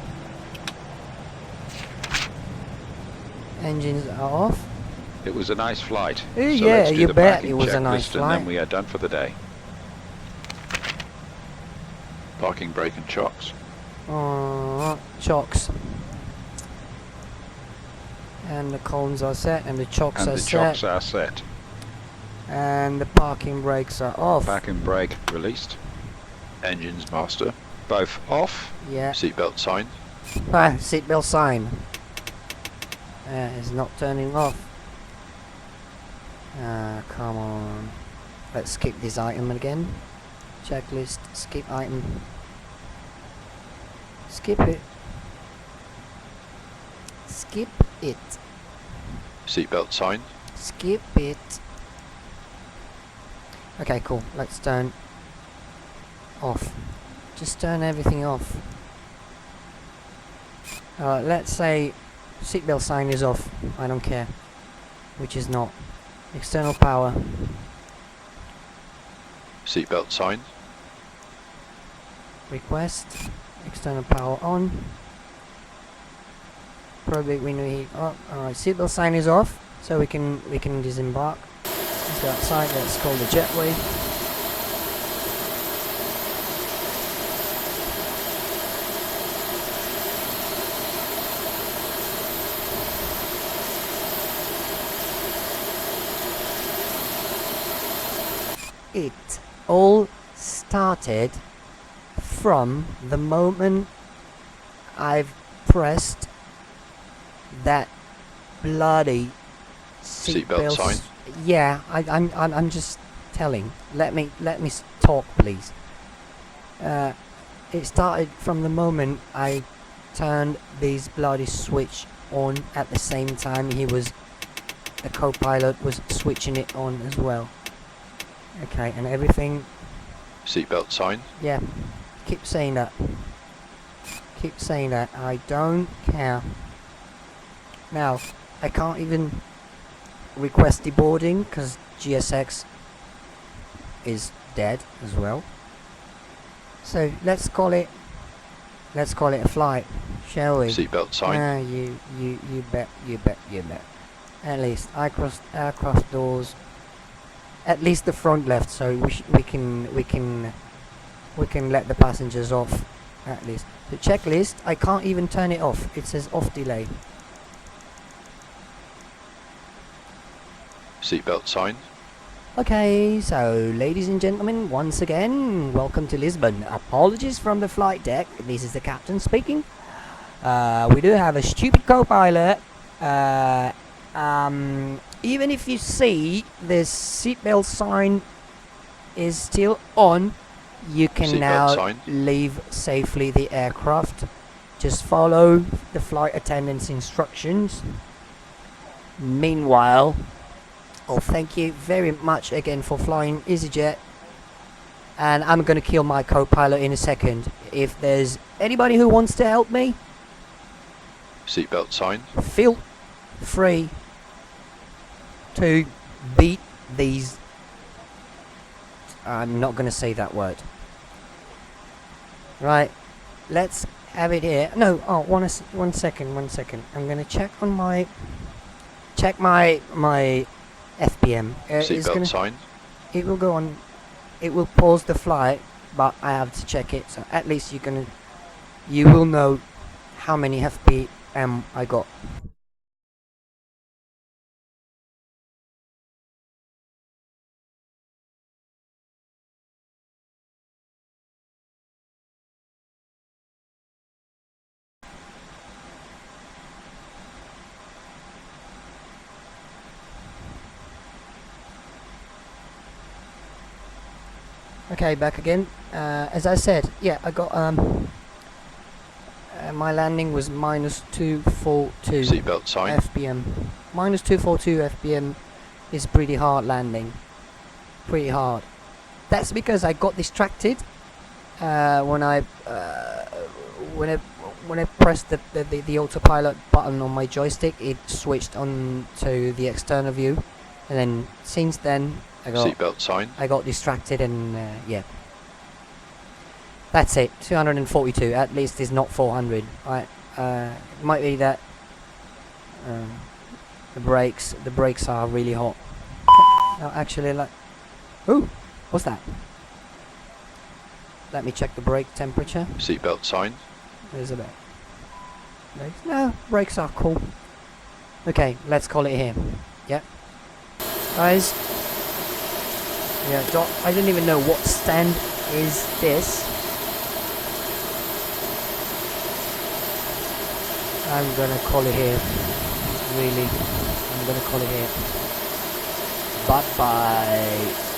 Engines are off. It was a nice flight. Yeah, you bet it was a nice flight. And then we are done for the day. Parking brake and chocks. Chocks. And the cones are set, and the chocks And are the set. chocks are set. And the parking brakes are off. Parking brake released. Engines master. Both off. Yeah. Seatbelt sign. Seatbelt sign. It's not turning off. Come on. Let's skip this item again. Checklist. Skip item. Skip it. Skip it. Seatbelt sign. Skip it. Okay, cool. Let's turn off. Just turn everything off. Let's say seatbelt sign is off. I don't care. Which is not. External power. Seatbelt sign. Request. External power on. Probably window heat up. Alright, seatbelt sign is off, so we can disembark. Let's go outside. Let's call the jetway. It all started from the moment I've pressed that bloody Seatbelt sign. Yeah, I'm just telling. Let me talk, please. It started from the moment I turned this bloody switch on. At the same time, the co-pilot was switching it on as well. Okay, and everything. Seatbelt sign. Yeah, keep saying that. Keep saying that. I don't care. Now, I can't even request deboarding because GSX is dead as well. So let's call it a flight, shall we? Seatbelt sign. You bet. At least aircraft doors. At least the front left, so we can let the passengers off. At least the checklist. I can't even turn it off. It says off delay. Seatbelt sign. Okay, so ladies and gentlemen, once again, welcome to Lisbon. Apologies from the flight deck. This is the captain speaking. We do have a stupid co-pilot. even if you see this seatbelt sign is still on, you can Seatbelt now sign. leave safely the aircraft. Just follow the flight attendant's instructions. Meanwhile, thank you very much again for flying EasyJet. And I'm gonna kill my co-pilot in a second. If there's anybody who wants to help me, Seatbelt sign. feel free to beat these. I'm not gonna say that word. Right, let's have it here. No, one second. I'm gonna check on my FPM. Seatbelt sign. It will go on. It will pause the flight, but I have to check it. So at least you will know how many FPM I got. Okay, back again. As I said, yeah, I got my landing was minus 242 Seatbelt sign. FPM. Minus 242 FPM is pretty hard landing. Pretty hard. That's because I got distracted when I pressed the autopilot button on my joystick. It switched on to the external view, and then since then Seatbelt sign. I got distracted, and yeah. That's it. 242. At least it's not 400. Right. It might be that the brakes are really hot. No, actually, like, ooh, what's that? Let me check the brake temperature. Seatbelt sign. There's a bit. No, brakes are cool. Okay, let's call it here. Yep. Guys. Yeah, I don't even know what stand is this. I'm gonna call it here. Really, I'm gonna call it here. Bye bye.